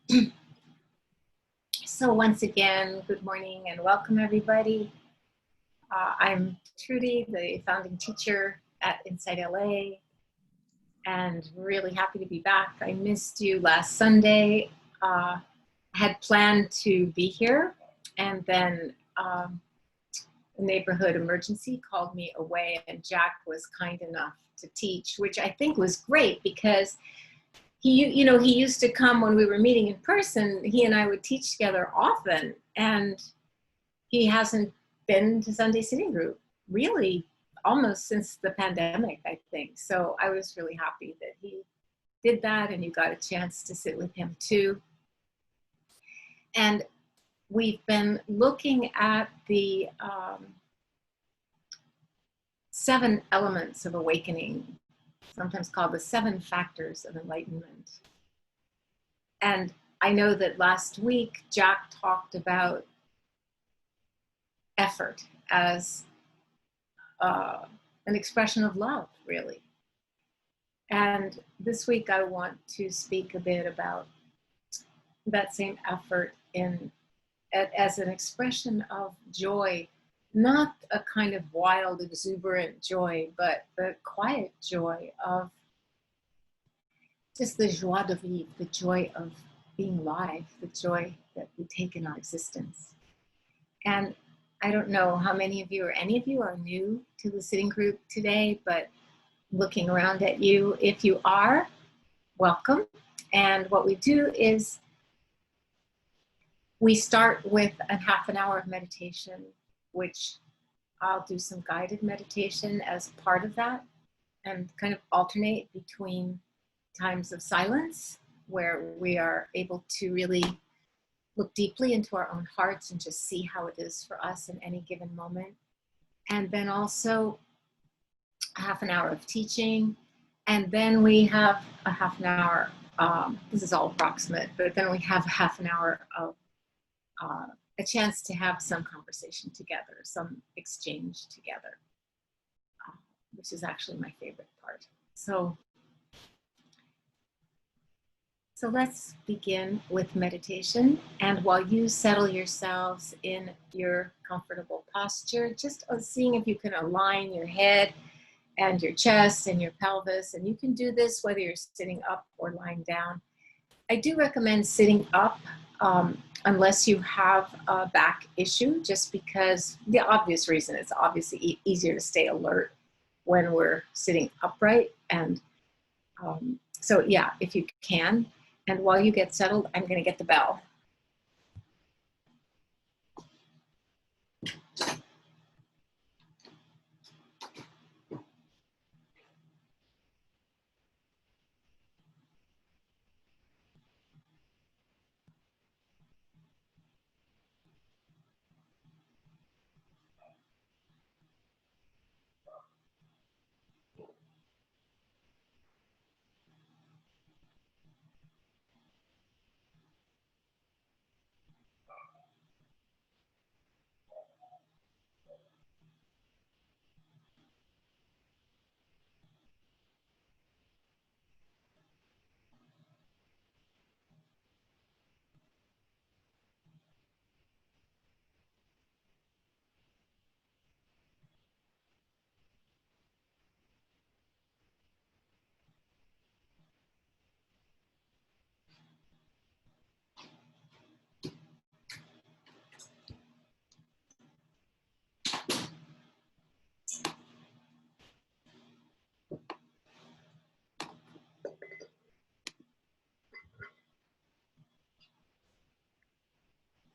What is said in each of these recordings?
So once again, good morning and welcome everybody. I'm Trudy, the founding teacher at InsightLA, and really happy to be back. I missed you last Sunday. I had planned to be here, and then the neighborhood emergency called me away, and Jack was kind enough to teach, which I think was great because he used to come when we were meeting in person. He and I would teach together often, and he hasn't been to Sunday Sitting Group really almost since the pandemic, I think. So I was really happy that he did that, and you got a chance to sit with him too. And we've been looking at the 7 elements of awakening, sometimes called the 7 factors of enlightenment. And I know that last week Jack talked about effort as an expression of love, really. And this week I want to speak a bit about that same effort as an expression of joy, not a kind of wild, exuberant joy, but the quiet joy of just the joie de vivre, the joy of being alive, the joy that we take in our existence. And I don't know how many of you or any of you are new to the sitting group today, but looking around at you, if you are, welcome. And what we do is we start with a half an hour of meditation, which I'll do some guided meditation as part of that, and kind of alternate between times of silence where we are able to really look deeply into our own hearts and just see how it is for us in any given moment. And then also a half an hour of teaching. And then we have a half an hour, this is all approximate, but then we have half an hour of a chance to have some conversation together, some exchange together, which is actually my favorite part. So let's begin with meditation. And while you settle yourselves in your comfortable posture, just seeing if you can align your head and your chest and your pelvis. And you can do this whether you're sitting up or lying down. I do recommend sitting up unless you have a back issue, just because the obvious reason, it's obviously easier to stay alert when we're sitting upright. And so yeah, if you can. And while you get settled, I'm going to get the bell.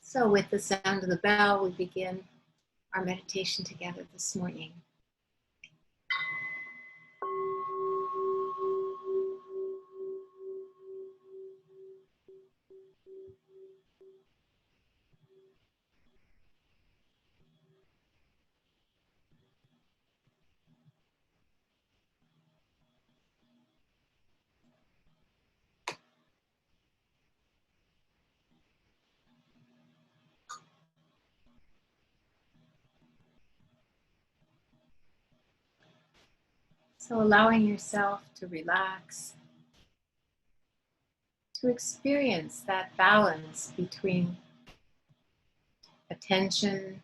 So with the sound of the bell, we begin our meditation together this morning. So allowing yourself to relax, to experience that balance between attention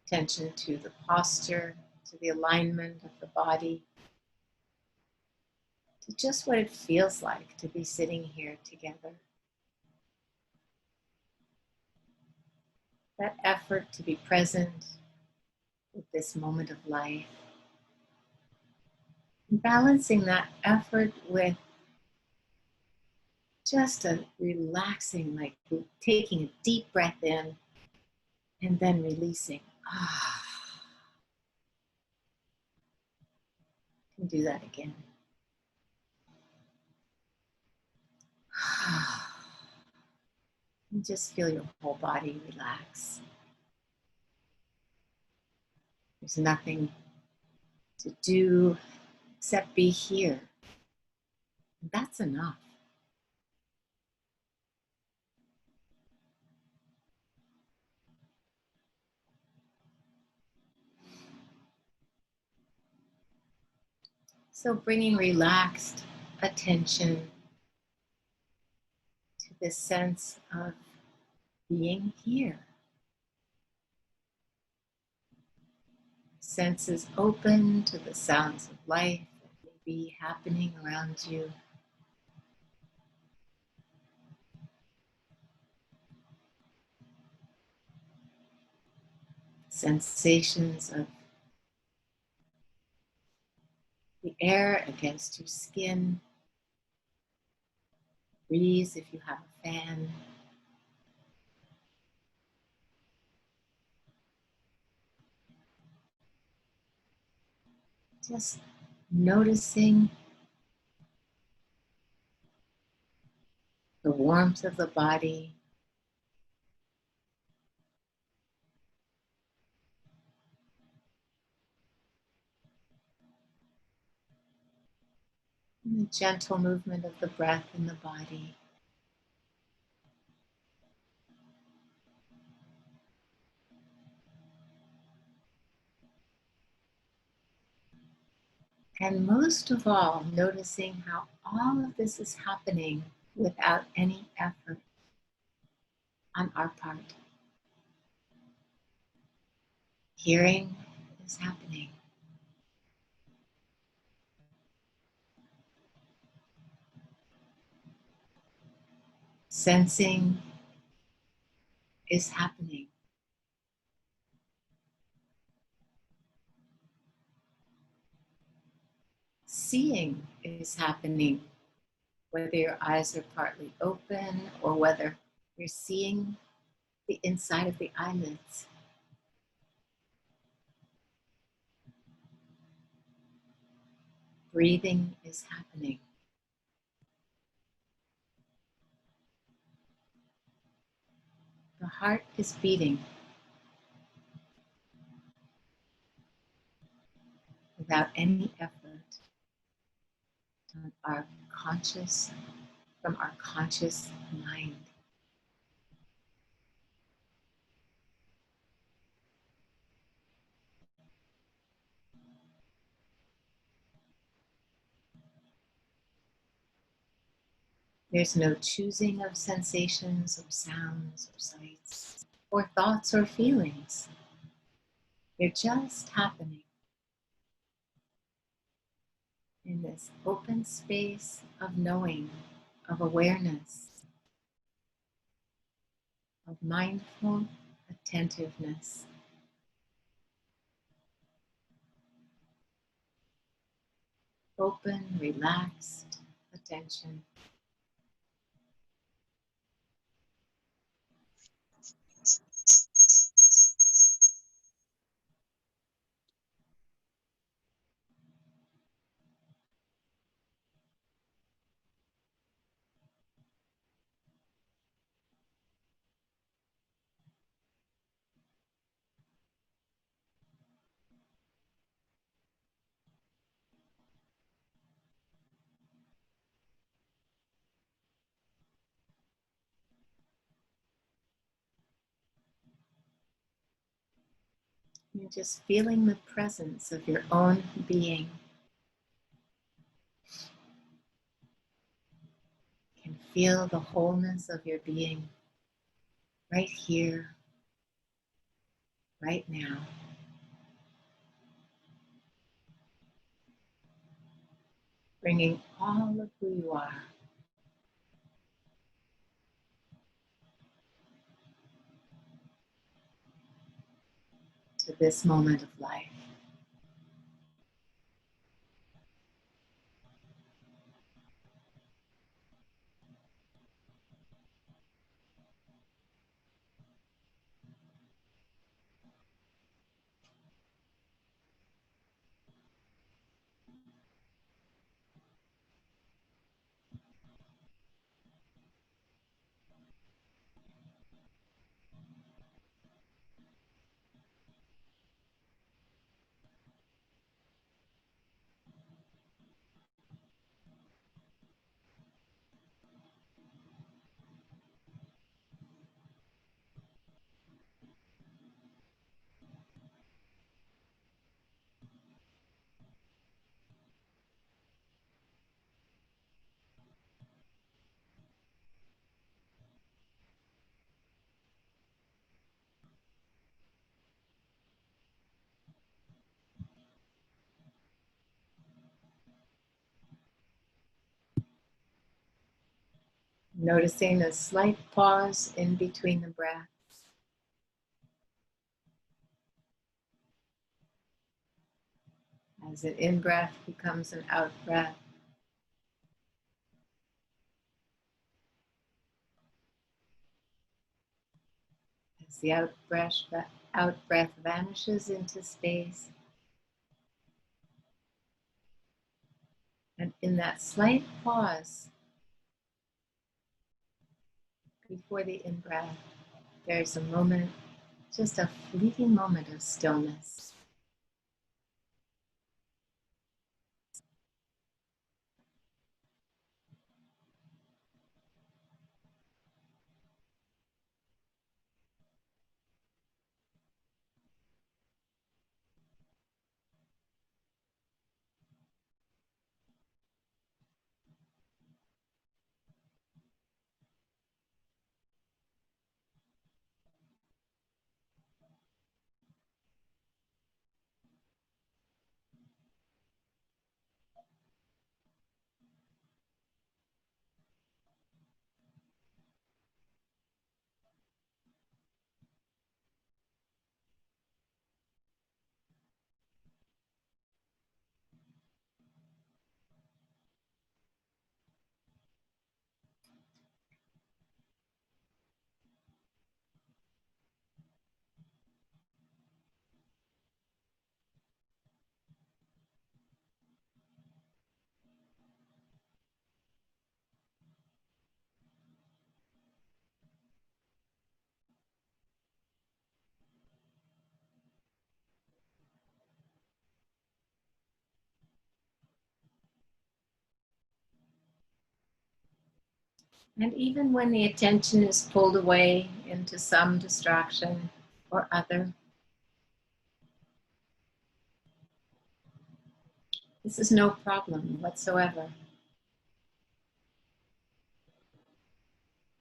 to the posture, to the alignment of the body, to just what it feels like to be sitting here together. That effort to be present with this moment of life. And balancing that effort with just a relaxing, like taking a deep breath in and then releasing. You can do that again. And just feel your whole body relax. There's nothing to do except be here. That's enough. So bringing relaxed attention to this sense of being here. Senses open to the sounds of life that may be happening around you. Sensations of the air against your skin, breeze if you have a fan. Just noticing the warmth of the body, and the gentle movement of the breath in the body. And most of all, noticing how all of this is happening without any effort on our part. Hearing is happening. Sensing is happening. Seeing is happening, whether your eyes are partly open or whether you're seeing the inside of the eyelids. Breathing is happening. The heart is beating without any effort on our conscious, from our conscious mind. There's no choosing of sensations or sounds or sights or thoughts or feelings. They're just happening in this open space of knowing, of awareness, of mindful attentiveness. Open, relaxed attention. You're just feeling the presence of your own being. You can feel the wholeness of your being right here, right now. Bringing all of who you are to this moment of life. Noticing a slight pause in between the breaths. As an in-breath becomes an out-breath. As the out-breath vanishes into space. And in that slight pause before the in-breath, there's a moment, just a fleeting moment of stillness. And even when the attention is pulled away into some distraction or other, this is no problem whatsoever.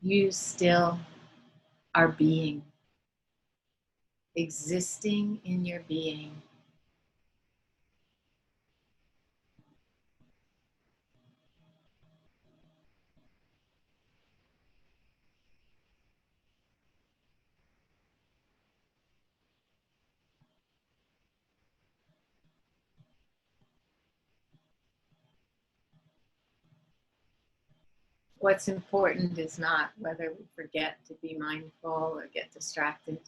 You still are being, existing in your being. What's important is not whether we forget to be mindful or get distracted,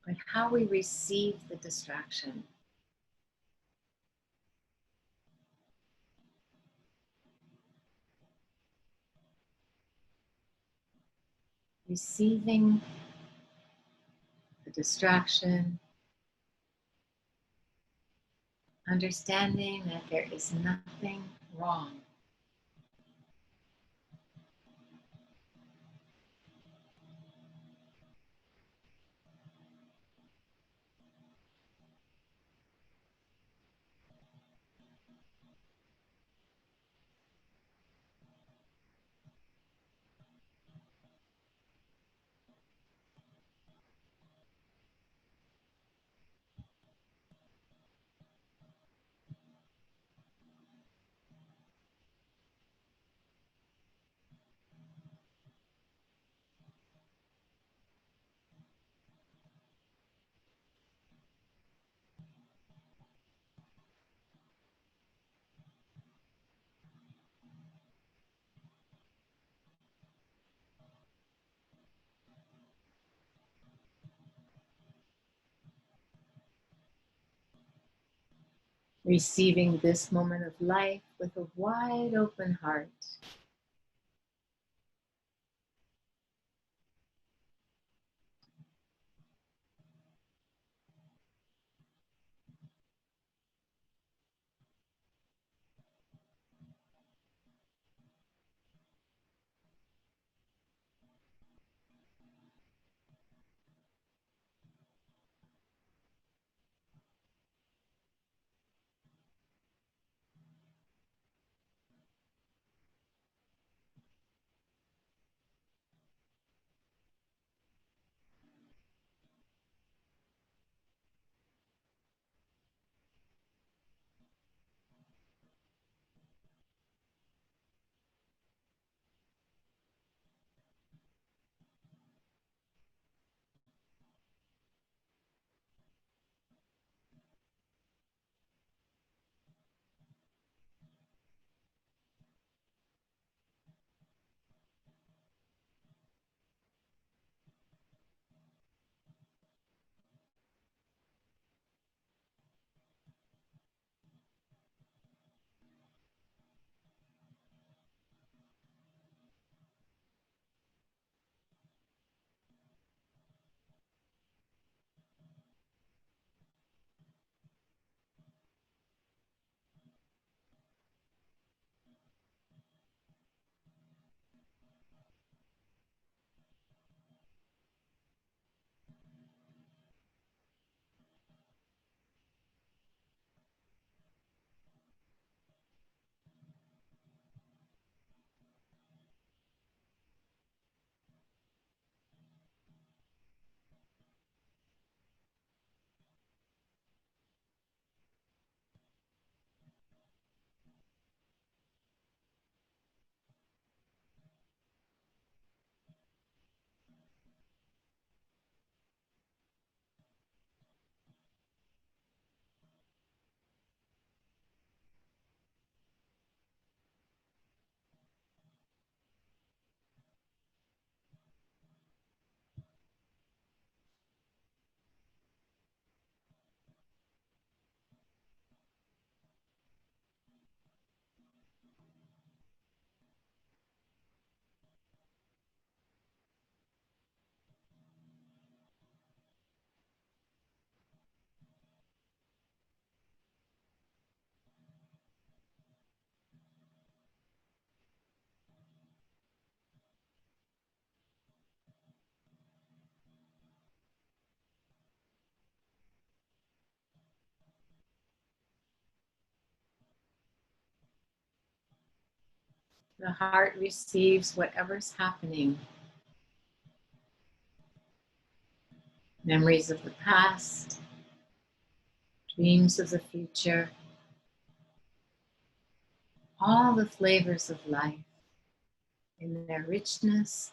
but how we receive the distraction. Receiving the distraction, understanding that there is nothing wrong. Receiving this moment of life with a wide open heart. The heart receives whatever's happening. Memories of the past, dreams of the future, all the flavors of life in their richness,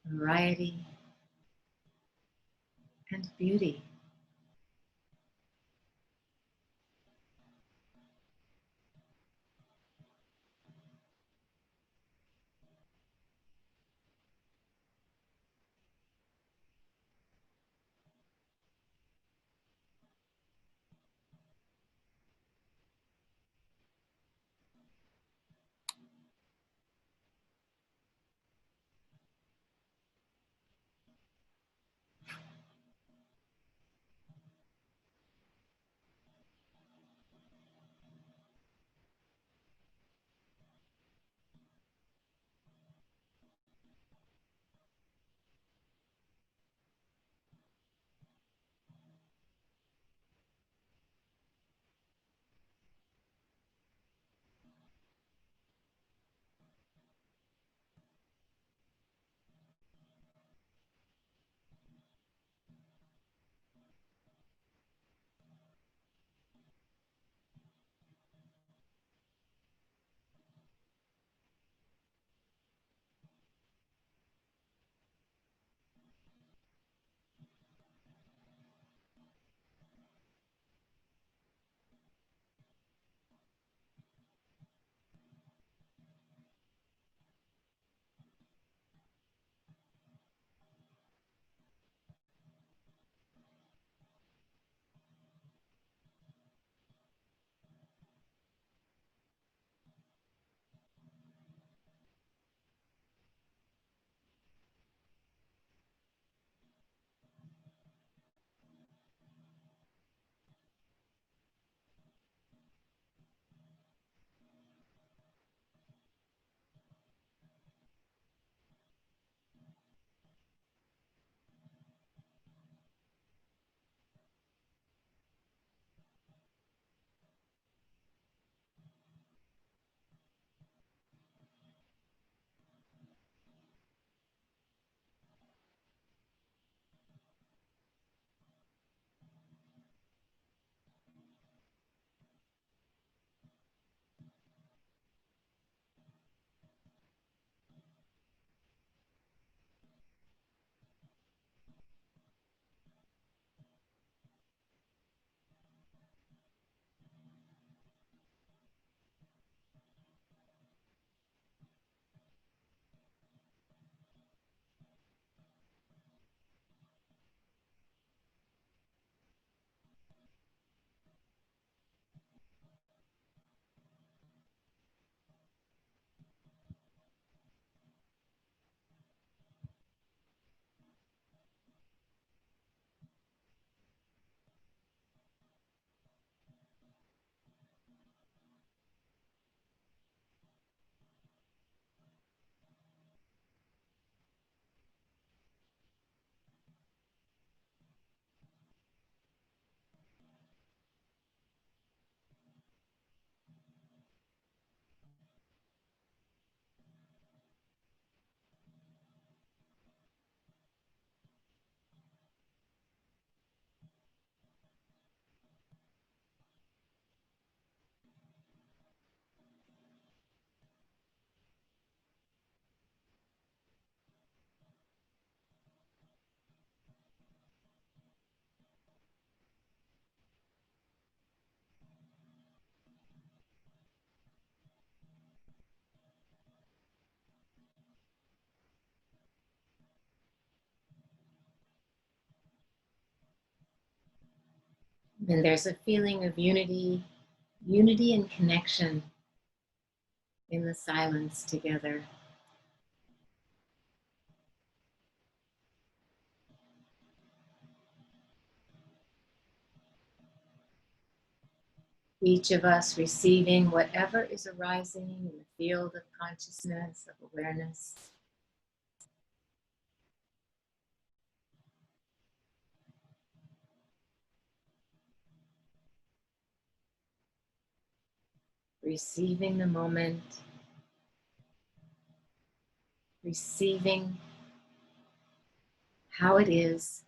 variety, and beauty. And there's a feeling of unity and connection in the silence together. Each of us receiving whatever is arising in the field of consciousness, of awareness. Receiving the moment, receiving how it is,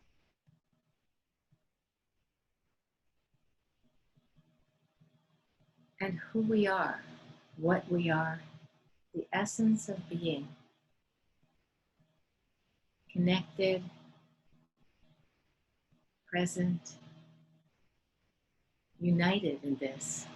and who we are, what we are, the essence of being, connected, present, united in this.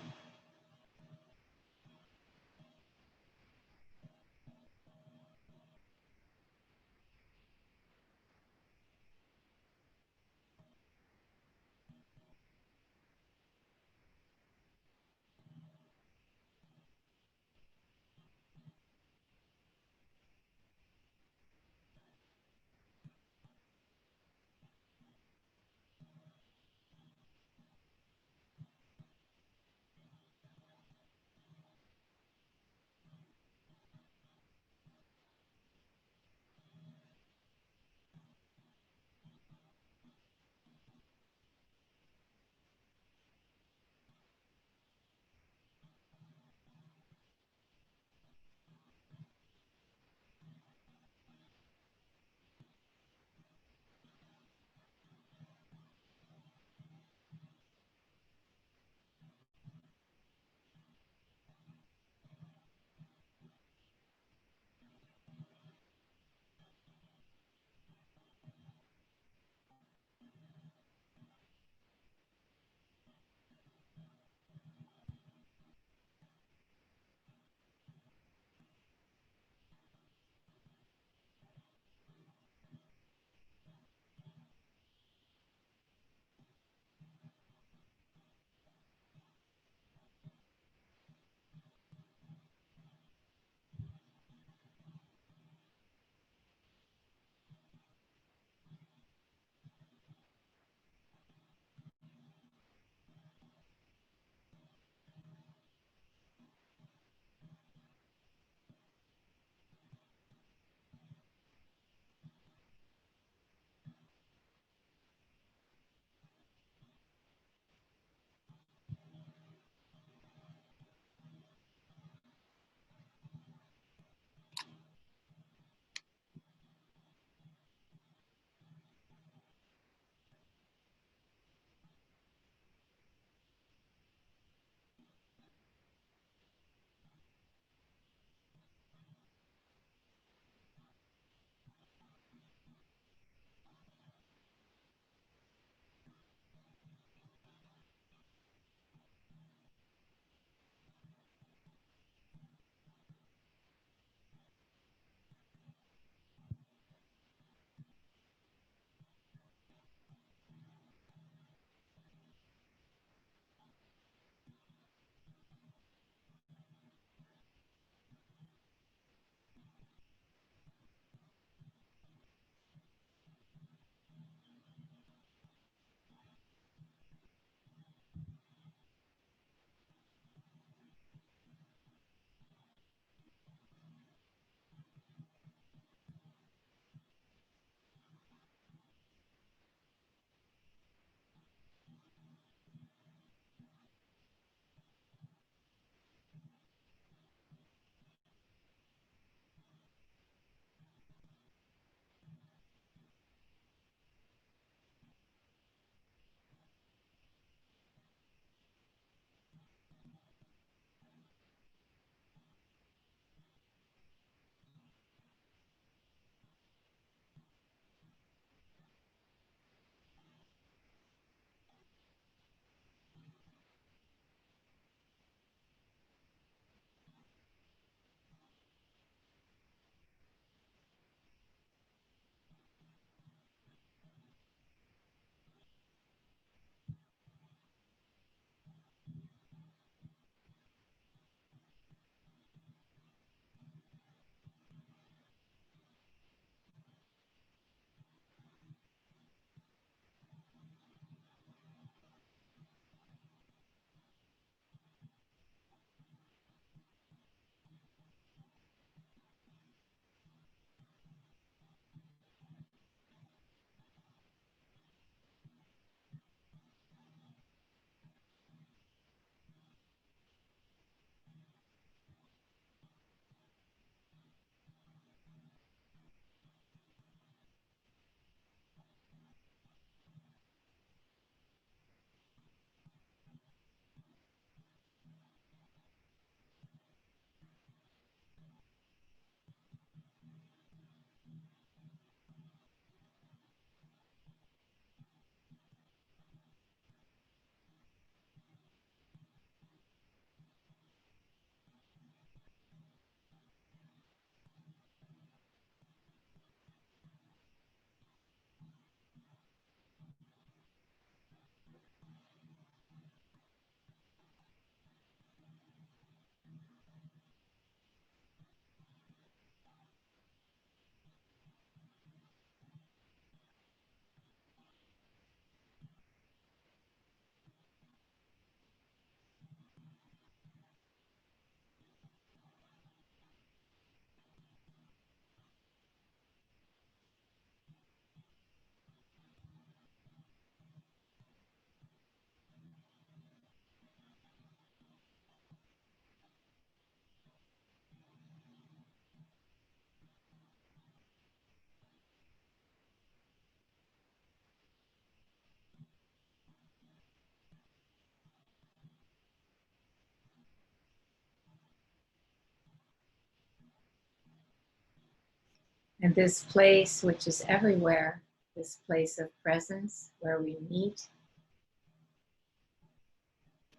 And this place, which is everywhere, this place of presence where we meet,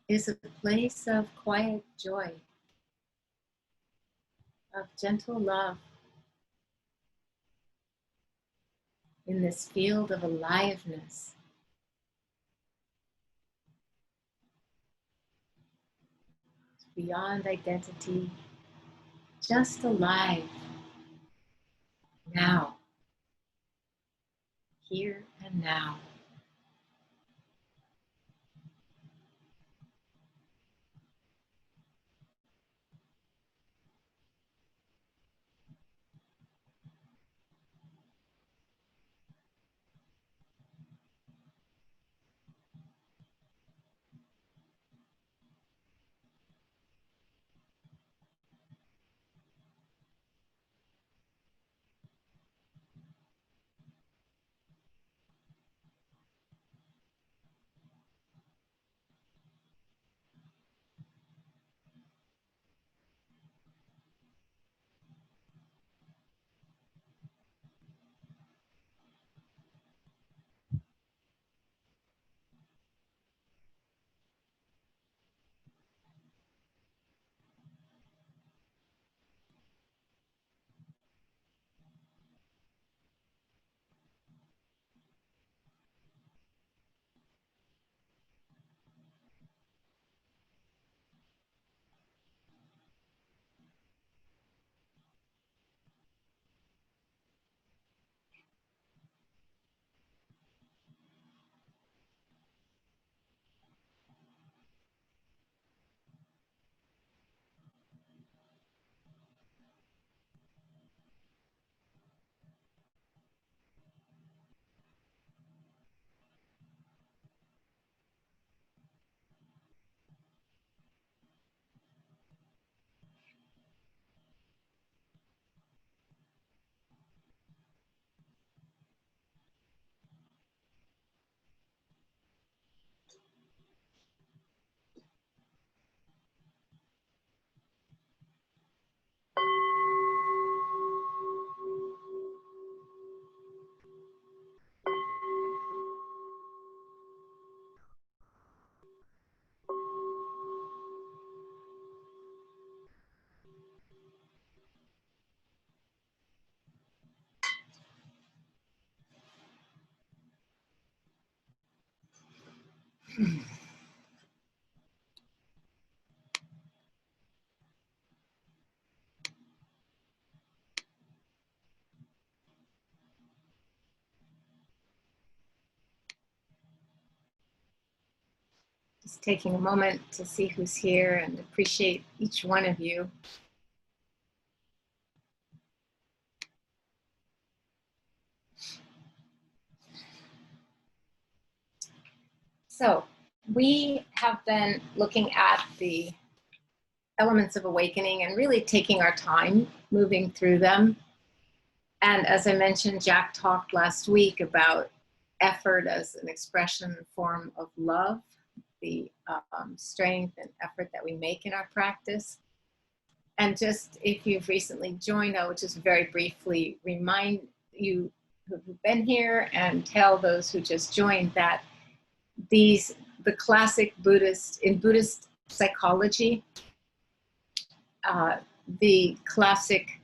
is a place of quiet joy, of gentle love, in this field of aliveness. Beyond identity, just alive, now, here and now. Just taking a moment to see who's here and appreciate each one of you. So we have been looking at the elements of awakening and really taking our time moving through them. And as I mentioned, Jack talked last week about effort as an expression and form of love, the strength and effort that we make in our practice. And just if you've recently joined, I would just very briefly remind you who've been here and tell those who just joined that the classic in Buddhist psychology, the classic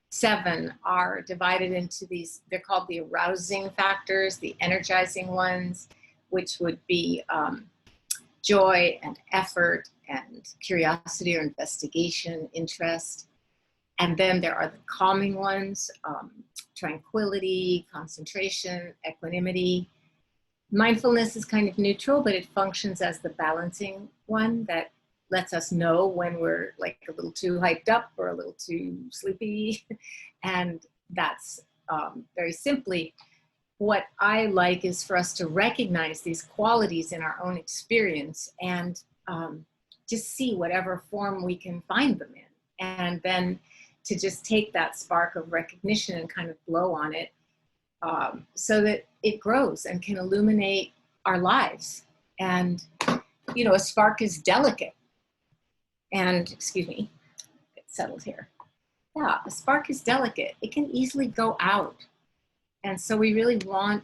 7 are divided into these, they're called the arousing factors, the energizing ones, which would be joy and effort and curiosity or investigation, interest. And then there are the calming ones, tranquility, concentration, equanimity. Mindfulness is kind of neutral, but it functions as the balancing one that lets us know when we're like a little too hyped up or a little too sleepy. And that's very simply what I like is for us to recognize these qualities in our own experience and just see whatever form we can find them in. And then to just take that spark of recognition and kind of blow on it so that it grows and can illuminate our lives. And, you know, a spark is delicate. And, excuse me, get settled here. Yeah, a spark is delicate. It can easily go out. And so we really want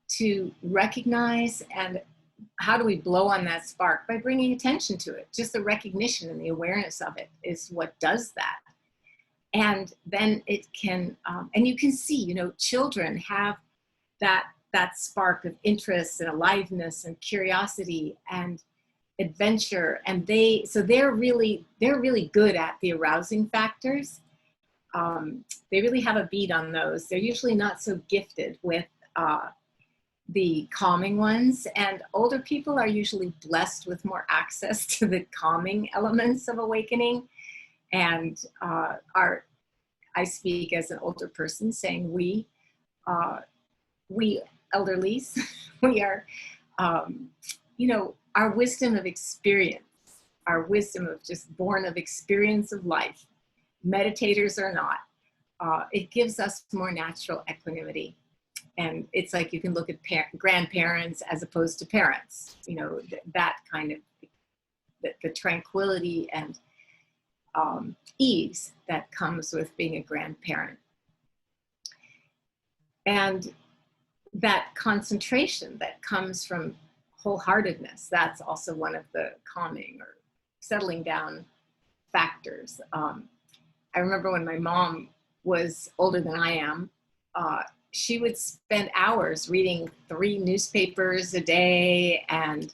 to recognize, and how do we blow on that spark? By bringing attention to it. Just the recognition and the awareness of it is what does that. And then it can, and you can see, you know, children have that spark of interest and aliveness and curiosity and adventure, and they're really good at the arousing factors. They really have a beat on those. They're usually not so gifted with the calming ones, and older people are usually blessed with more access to the calming elements of awakening. And I speak as an older person, saying we elderlies, we are, you know, our wisdom of experience, our wisdom of just born of experience of life, meditators or not, it gives us more natural equanimity. And it's like you can look at grandparents as opposed to parents, you know, that kind of, the tranquility and ease that comes with being a grandparent. And that concentration that comes from wholeheartedness, that's also one of the calming or settling down factors. I remember when my mom was older than I am, she would spend hours reading 3 newspapers a day, and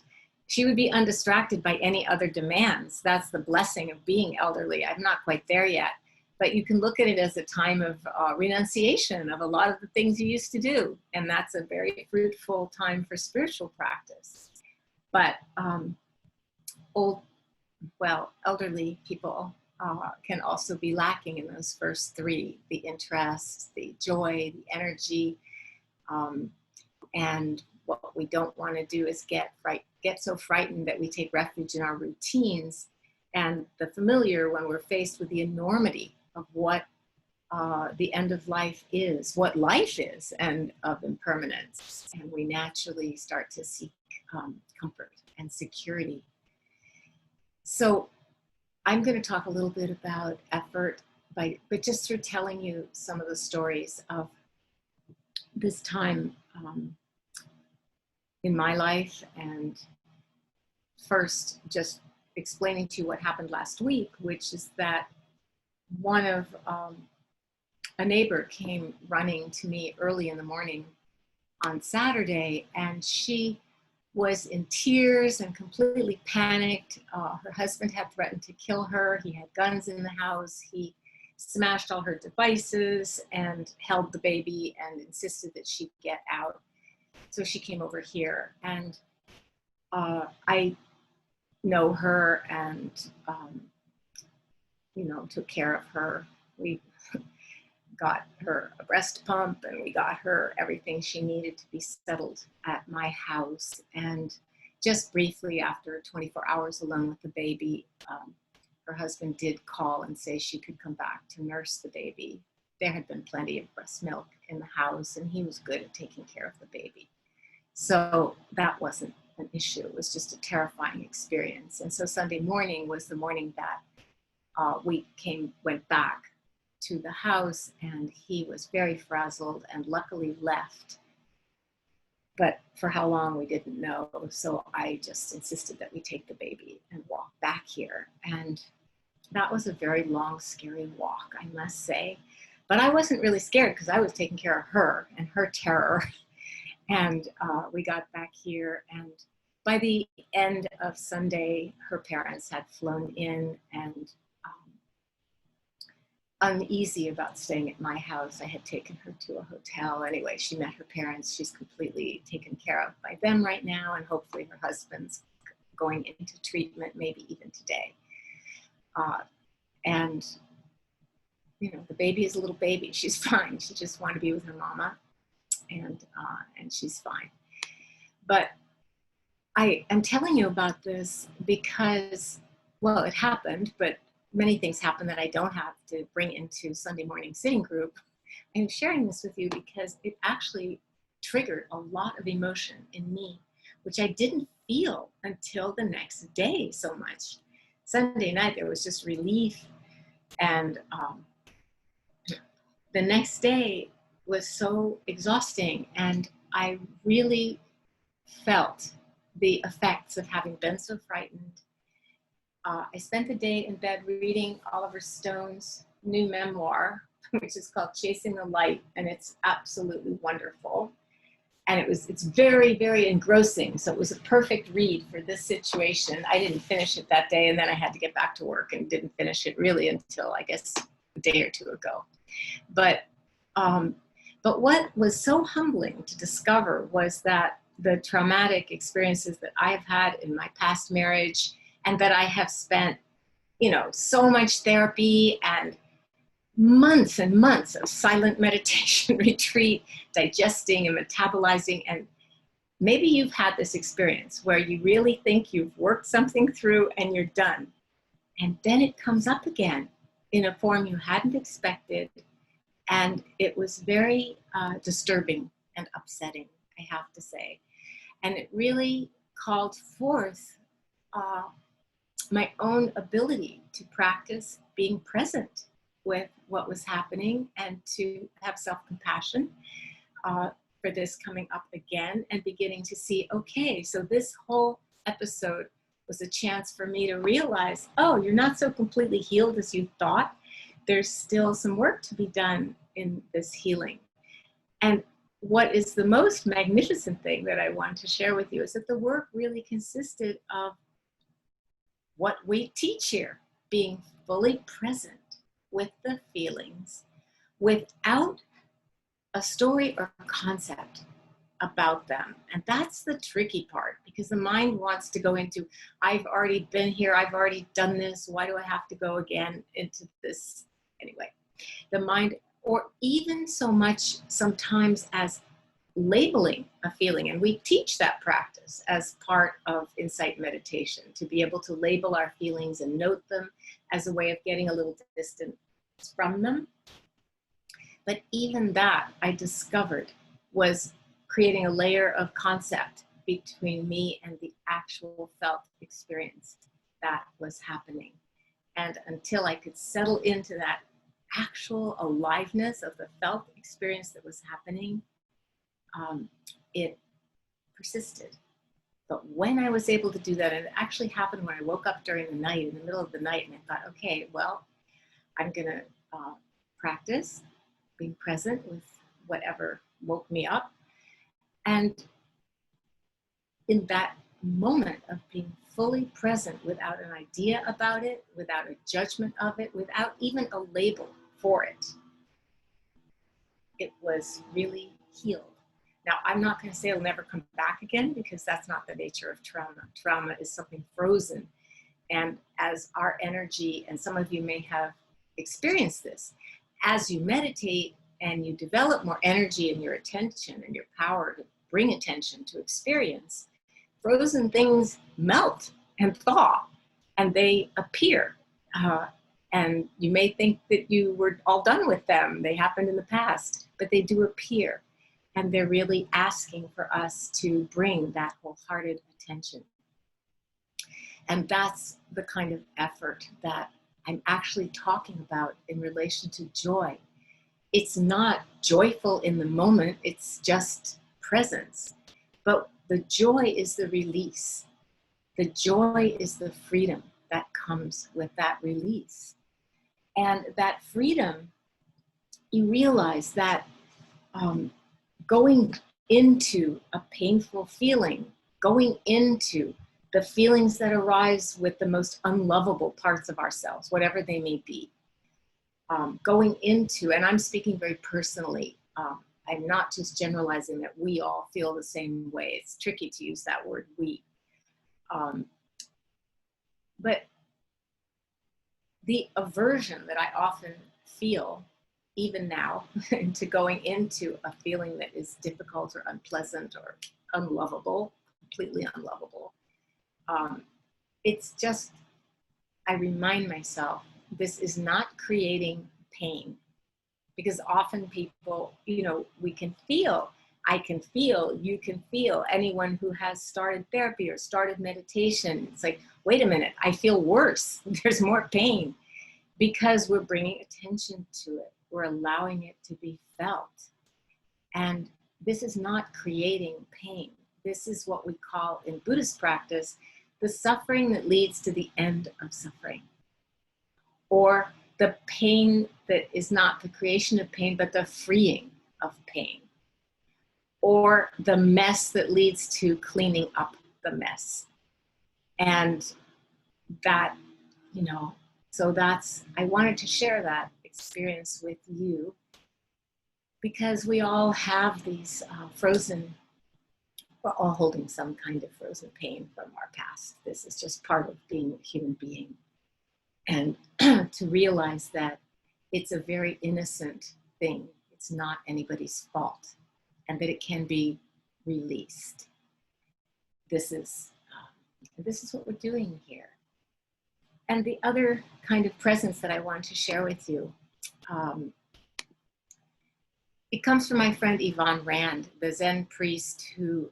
she would be undistracted by any other demands. That's the blessing of being elderly. I'm not quite there yet, but you can look at it as a time of renunciation of a lot of the things you used to do. And that's a very fruitful time for spiritual practice. But elderly people can also be lacking in those first 3, the interest, the joy, the energy. And what we don't want to do is get so frightened that we take refuge in our routines and the familiar when we're faced with the enormity of what the end of life is, what life is, and of impermanence. And we naturally start to seek comfort and security. So I'm going to talk a little bit about effort, but just through telling you some of the stories of this time in my life, and first just explaining to you what happened last week, which is that one of a neighbor came running to me early in the morning on Saturday, and she was in tears and completely panicked. Her husband had threatened to kill her. He had guns in the house. He smashed all her devices and held the baby and insisted that she get out. So she came over here, and I know her and, you know, took care of her. We got her a breast pump, and we got her everything she needed to be settled at my house. And just briefly, after 24 hours alone with the baby, her husband did call and say she could come back to nurse the baby. There had been plenty of breast milk in the house, and he was good at taking care of the baby. So that wasn't an issue. It was just a terrifying experience. And so Sunday morning was the morning that we went back to the house, and he was very frazzled and luckily left. But for how long, we didn't know. So I just insisted that we take the baby and walk back here. And that was a very long, scary walk, I must say. But I wasn't really scared because I was taking care of her and her terror. And we got back here, and by the end of Sunday, her parents had flown in, and uneasy about staying at my house, I had taken her to a hotel. Anyway, she met her parents. She's completely taken care of by them right now, and hopefully her husband's going into treatment, maybe even today. And, you know, the baby is a little baby. She's fine. She just wanted to be with her mama, and she's fine. But I am telling you about this because, well, it happened, but many things happen that I don't have to bring into Sunday morning sitting group. I'm sharing this with you because it actually triggered a lot of emotion in me, which I didn't feel until the next day so much. Sunday night, there was just relief And the next day was so exhausting, and I really felt the effects of having been so frightened. I spent the day in bed reading Oliver Stone's new memoir, which is called Chasing the Light, and it's absolutely wonderful. And it's very, very engrossing. So it was a perfect read for this situation. I didn't finish it that day, and then I had to get back to work and didn't finish it really until, I guess, a day or two ago. But what was so humbling to discover was that the traumatic experiences that I've had in my past marriage, and that I have spent, so much therapy and months and months of silent meditation retreat, digesting and metabolizing. And maybe you've had this experience where you really think you've worked something through and you're done. And then it comes up again in a form you hadn't expected. And it was very disturbing and upsetting, I have to say. And it really called forth my own ability to practice being present with what was happening, and to have self-compassion for this coming up again, and beginning to see, okay, so this whole episode was a chance for me to realize, oh, you're not so completely healed as you thought. There's still some work to be done in this healing. And what is the most magnificent thing that I want to share with you is that the work really consisted of what we teach here, being fully present with the feelings without a story or concept about them. And that's the tricky part, because the mind wants to go into, I've already been here, I've already done this, why do I have to go again into this? Anyway, the mind, or even so much sometimes as labeling a feeling. And we teach that practice as part of insight meditation, to be able to label our feelings and note them as a way of getting a little distance from them. But even that, I discovered, was creating a layer of concept between me and the actual felt experience that was happening. And until I could settle into that actual aliveness of the felt experience that was happening, it persisted. But when I was able to do that, and it actually happened when I woke up during the night, in the middle of the night, and I thought, okay, well, I'm gonna practice being present with whatever woke me up. And in that moment of being fully present, without an idea about it, without a judgment of it, without even a label for it, it was really healed. Now, I'm not going to say it'll never come back again, because that's not the nature of trauma. Trauma is something frozen. And as our energy, and some of you may have experienced this, as you meditate and you develop more energy in your attention and your power to bring attention to experience, frozen things melt and thaw, and they appear. And you may think that you were all done with them. They happened in the past, but they do appear. And they're really asking for us to bring that wholehearted attention. And that's the kind of effort that I'm actually talking about in relation to joy. It's not joyful in the moment, it's just presence. But the joy is the release. The joy is the freedom that comes with that release. And that freedom, you realize that going into a painful feeling, going into the feelings that arise with the most unlovable parts of ourselves, whatever they may be, going into, and I'm speaking very personally, I'm not just generalizing that we all feel the same way. It's tricky to use that word, we. But the aversion that I often feel, even now, to going into a feeling that is difficult or unpleasant or unlovable, completely unlovable, it's just, I remind myself, this is not creating pain. Because often people, we can feel, I can feel, you can feel, anyone who has started therapy or started meditation, it's like, wait a minute, I feel worse, there's more pain. because we're bringing attention to it. We're allowing it to be felt. And this is not creating pain. This is what we call in Buddhist practice, the suffering that leads to the end of suffering. Or the pain that is not the creation of pain, but the freeing of pain. Or the mess that leads to cleaning up the mess. And that, so I wanted to share that experience with you, because we all have these we're all holding some kind of frozen pain from our past. This is just part of being a human being. And to realize that it's a very innocent thing. It's not anybody's fault, and that it can be released. This is what we're doing here. And the other kind of presence that I want to share with you, it comes from my friend Yvonne Rand, the Zen priest who,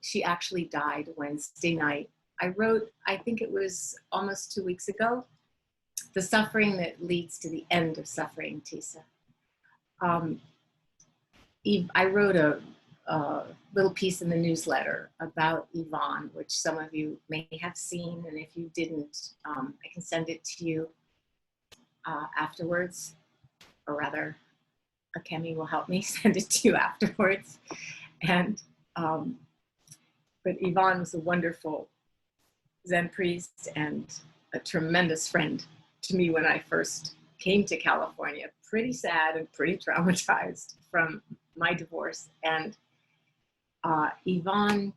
she actually died Wednesday night. I wrote, I think it was almost 2 weeks ago, The Suffering That Leads to the End of Suffering, Tisa. I wrote a little piece in the newsletter about Yvonne, which some of you may have seen, and if you didn't, I can send it to you afterwards, or rather, Akemi will help me send it to you afterwards. And but Yvonne was a wonderful Zen priest and a tremendous friend to me when I first came to California, pretty sad and pretty traumatized from my divorce. And Yvonne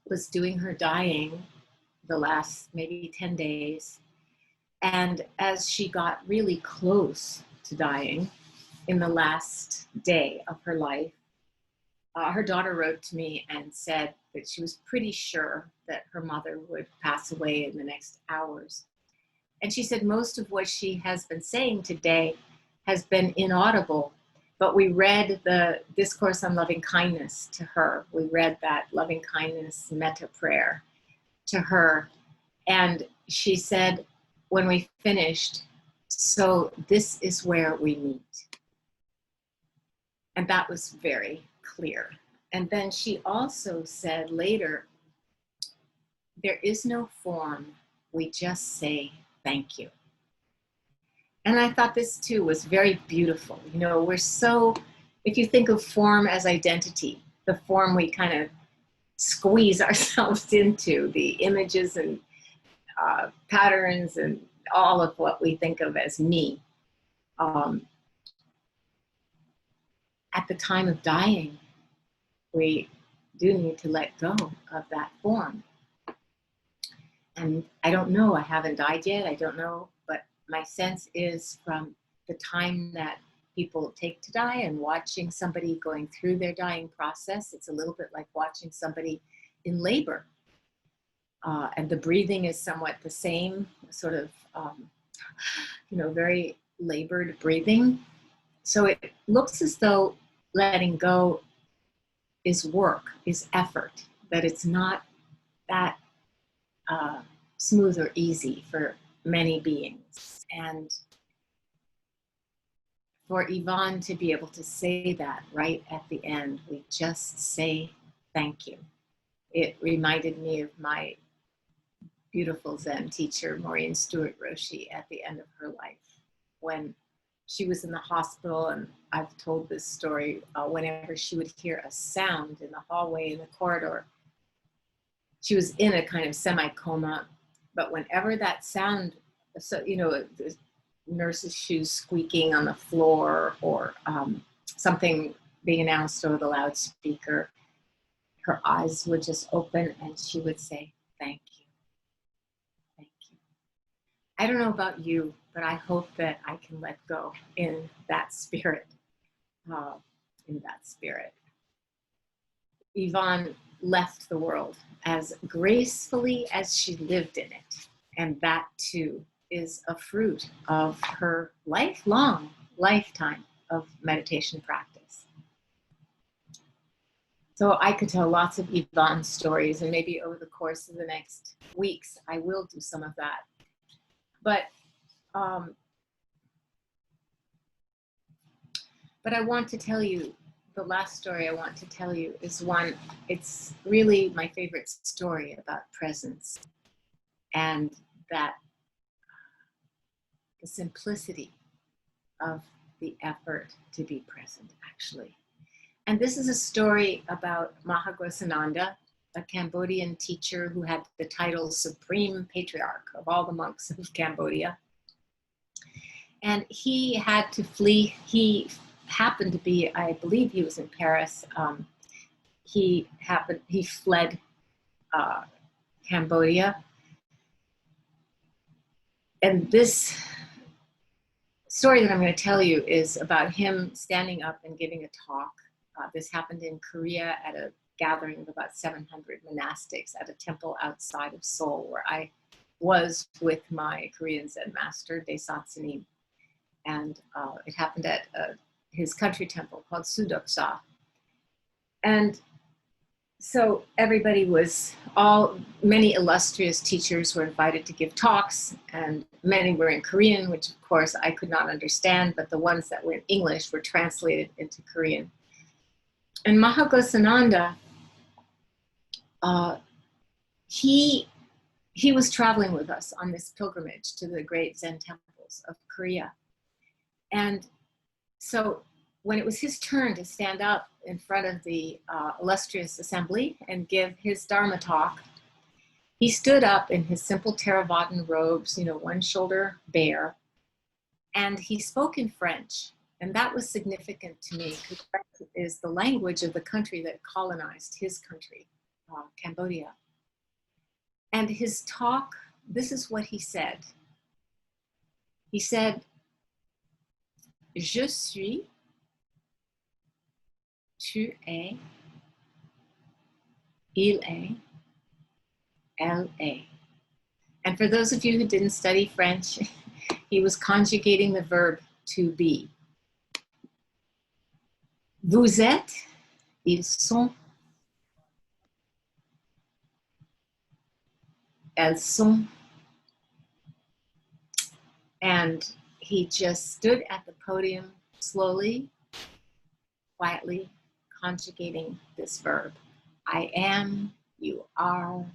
was doing her dying the last maybe 10 days. And as she got really close to dying in the last day of her life, her daughter wrote to me and said that she was pretty sure that her mother would pass away in the next hours. And she said most of what she has been saying today has been inaudible, but we read the Discourse on Loving Kindness to her. We read that loving kindness metta prayer to her. And she said, when we finished, so this is where we meet. And that was very clear. And then she also said later, there is no form, we just say thank you. And I thought this too was very beautiful. We're so, if you think of form as identity, the form we kind of squeeze ourselves into, the images and patterns and all of what we think of as me. At the time of dying, we do need to let go of that form. And I don't know, I haven't died yet, I don't know, but my sense is from the time that people take to die and watching somebody going through their dying process, it's a little bit like watching somebody in labor. And the breathing is somewhat the same, sort of, very labored breathing. So it looks as though letting go is work, is effort, that it's not that smooth or easy for many beings. And for Yvonne to be able to say that right at the end, we just say thank you. It reminded me of my beautiful Zen teacher, Maureen Stewart Roshi, at the end of her life, when she was in the hospital. And I've told this story, whenever she would hear a sound in the hallway, in the corridor, she was in a kind of semi-coma, but whenever that sound, so, the nurse's shoes squeaking on the floor, or something being announced over the loudspeaker, her eyes would just open and she would say, thank you. Thank you. I don't know about you, but I hope that I can let go in that spirit. Yvonne left the world as gracefully as she lived in it. And that too is a fruit of her lifetime of meditation practice. So I could tell lots of Yvonne stories, and maybe over the course of the next weeks, I will do some of that. But But I want to tell you, the last story I want to tell you is one, it's really my favorite story about presence, and that the simplicity of the effort to be present, actually. And this is a story about Mahagosananda, a Cambodian teacher who had the title Supreme Patriarch of all the monks of Cambodia. And he had to flee. He happened to be, I believe he was in Paris. He fled Cambodia. And this story that I'm going to tell you is about him standing up and giving a talk. This happened in Korea at a gathering of about 700 monastics at a temple outside of Seoul, where I was with my Korean Zen master, Daesat Sanim. And it happened at his country temple called Sudoksa. And so everybody many illustrious teachers were invited to give talks, and many were in Korean, which of course I could not understand, but the ones that were in English were translated into Korean. And Mahagosananda, he was traveling with us on this pilgrimage to the great Zen temples of Korea. And so when it was his turn to stand up in front of the illustrious assembly and give his Dharma talk, he stood up in his simple Theravadan robes, one shoulder bare, and he spoke in French. And that was significant to me, because French is the language of the country that colonized his country, Cambodia. And his talk, this is what he said. He said, "Je suis, tu es, il est, elle est." And for those of you who didn't study French, he was conjugating the verb to be. Vous êtes, ils sont, elles sont. And he just stood at the podium slowly, quietly conjugating this verb. I am, you are,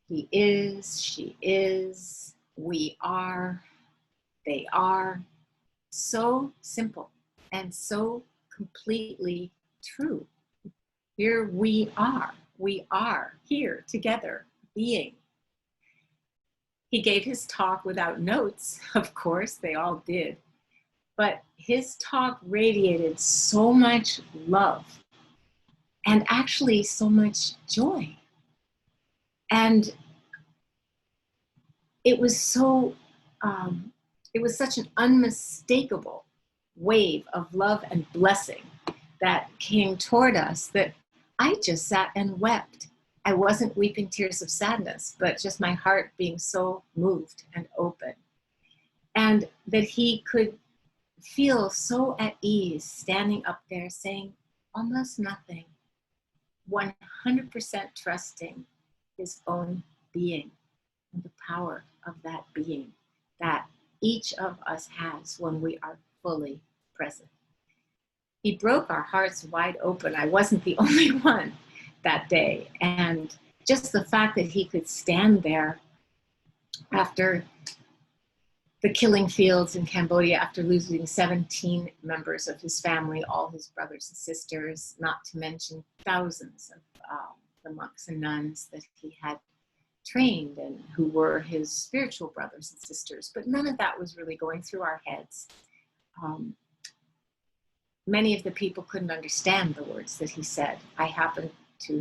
he is, she is, we are, they are. So simple and so completely true. Here we are here together, being. He gave his talk without notes, of course, they all did. But his talk radiated so much love and actually so much joy. And it was such an unmistakable wave of love and blessing that came toward us that I just sat and wept. I wasn't weeping tears of sadness, but just my heart being so moved and open. And that he could feel so at ease standing up there saying almost nothing, 100% trusting his own being and the power of that being that each of us has when we are fully present. He broke our hearts wide open. I wasn't the only one that day. And just the fact that he could stand there after the killing fields in Cambodia, after losing 17 members of his family, all his brothers and sisters, not to mention thousands of the monks and nuns that he had trained and who were his spiritual brothers and sisters. But none of that was really going through our heads. Many of the people couldn't understand the words that he said. I happen to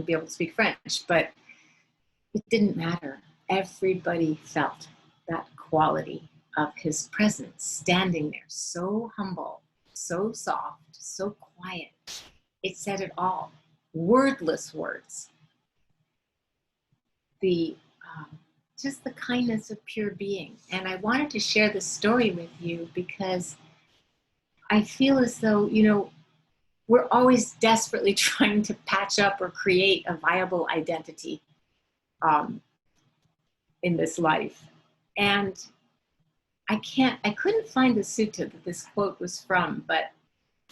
be able to speak French, but it didn't matter. Everybody felt that quality of his presence, standing there, so humble, so soft, so quiet. It said it all. Wordless words. Just the kindness of pure being. And I wanted to share this story with you because I feel as though, we're always desperately trying to patch up or create a viable identity in this life. And I couldn't find the sutta that this quote was from, but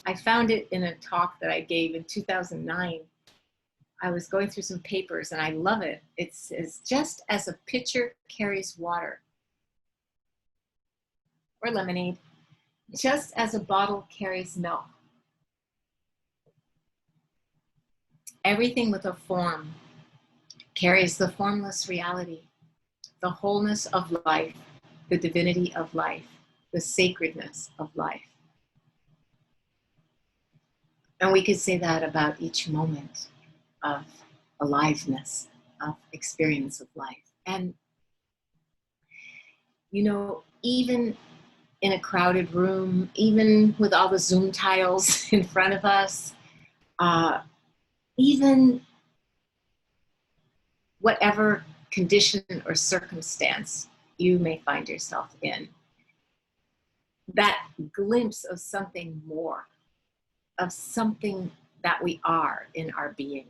I found it in a talk that I gave in 2009. I was going through some papers and I love it. It says, just as a pitcher carries water or lemonade, just as a bottle carries milk, everything with a form carries the formless reality, the wholeness of life, the divinity of life, the sacredness of life. And we could say that about each moment of aliveness, of experience of life. And, you know, even in a crowded room, even with all the Zoom tiles in front of us, even whatever condition or circumstance you may find yourself in, that glimpse of something more, of something that we are in our being,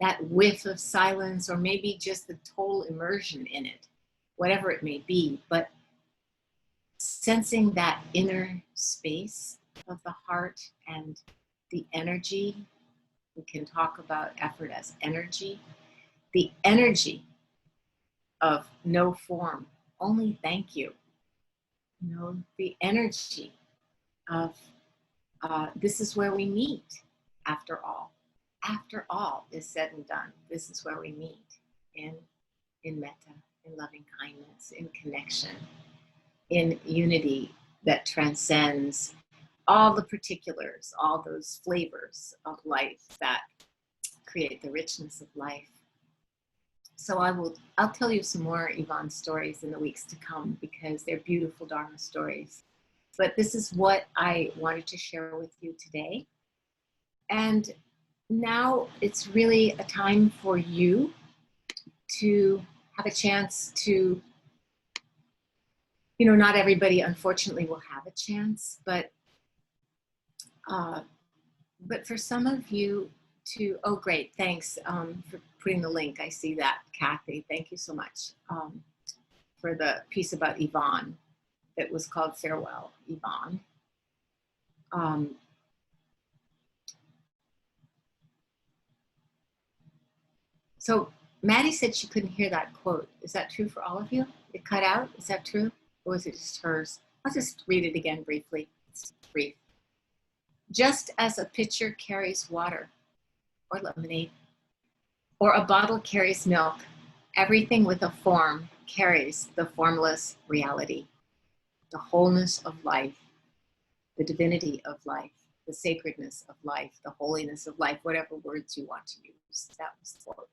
that whiff of silence, or maybe just the total immersion in it, whatever it may be, but sensing that inner space of the heart and the energy. We can talk about effort as energy. The energy of no form, only thank you. You know, the energy of this is where we meet after all. After all is said and done, this is where we meet in metta, in loving kindness, in connection, in unity that transcends all the particulars, all those flavors of life that create the richness of life. So I'll tell you some more Yvonne stories in the weeks to come, because they're beautiful Dharma stories. But this is what I wanted to share with you today. And now it's really a time for you to have a chance to, you know, not everybody unfortunately will have a chance, but for some of you to, oh great, thanks for putting the link. I see that, Kathy. Thank you so much for the piece about Yvonne that was called Farewell, Yvonne. So Maddie said she couldn't hear that quote. Is that true for all of you? It cut out? Is that true? Or was it just hers? I'll just read it again briefly. It's brief. Just as a pitcher carries water or lemonade, or a bottle carries milk, everything with a form carries the formless reality, the wholeness of life, the divinity of life, the sacredness of life, the holiness of life, whatever words you want to use. That was the quote.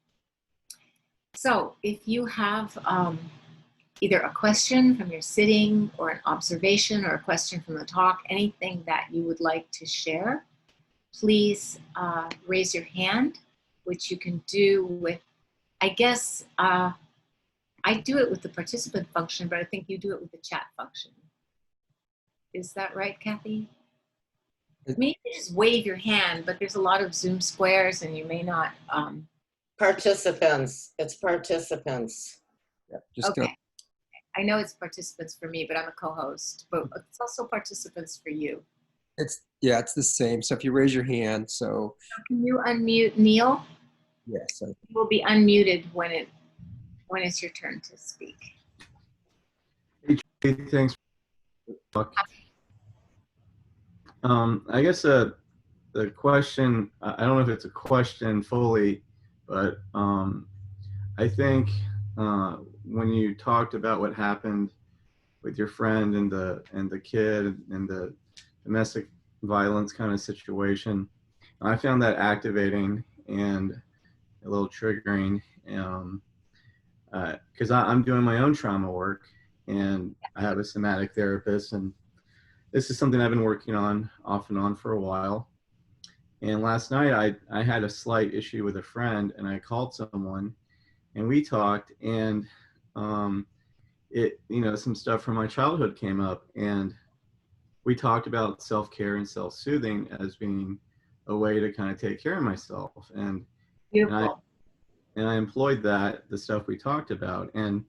So if you have either a question from your sitting, or an observation, or a question from the talk, anything that you would like to share, please raise your hand, which you can do with, I guess, I do it with the participant function, but I think you do it with the chat function. Is that right, Kathy? Maybe just wave your hand, but there's a lot of Zoom squares and you may not. Participants, it's participants. Yeah, just okay. go. I know it's participants for me, but I'm a co-host, but it's also participants for you. It's the same. So if you raise your hand, so. Can you unmute Neil? Yes. You will be unmuted when it's your turn to speak. Hey, thanks. I guess the question, I don't know if it's a question fully, but I think when you talked about what happened with your friend and the kid and the domestic violence kind of situation, I found that activating and a little triggering, because I'm doing my own trauma work, and I have a somatic therapist, and this is something I've been working on off and on for a while. And last night I had a slight issue with a friend, and I called someone and we talked, and some stuff from my childhood came up, and we talked about self-care and self-soothing as being a way to kind of take care of myself. And Beautiful. I employed the stuff we talked about. And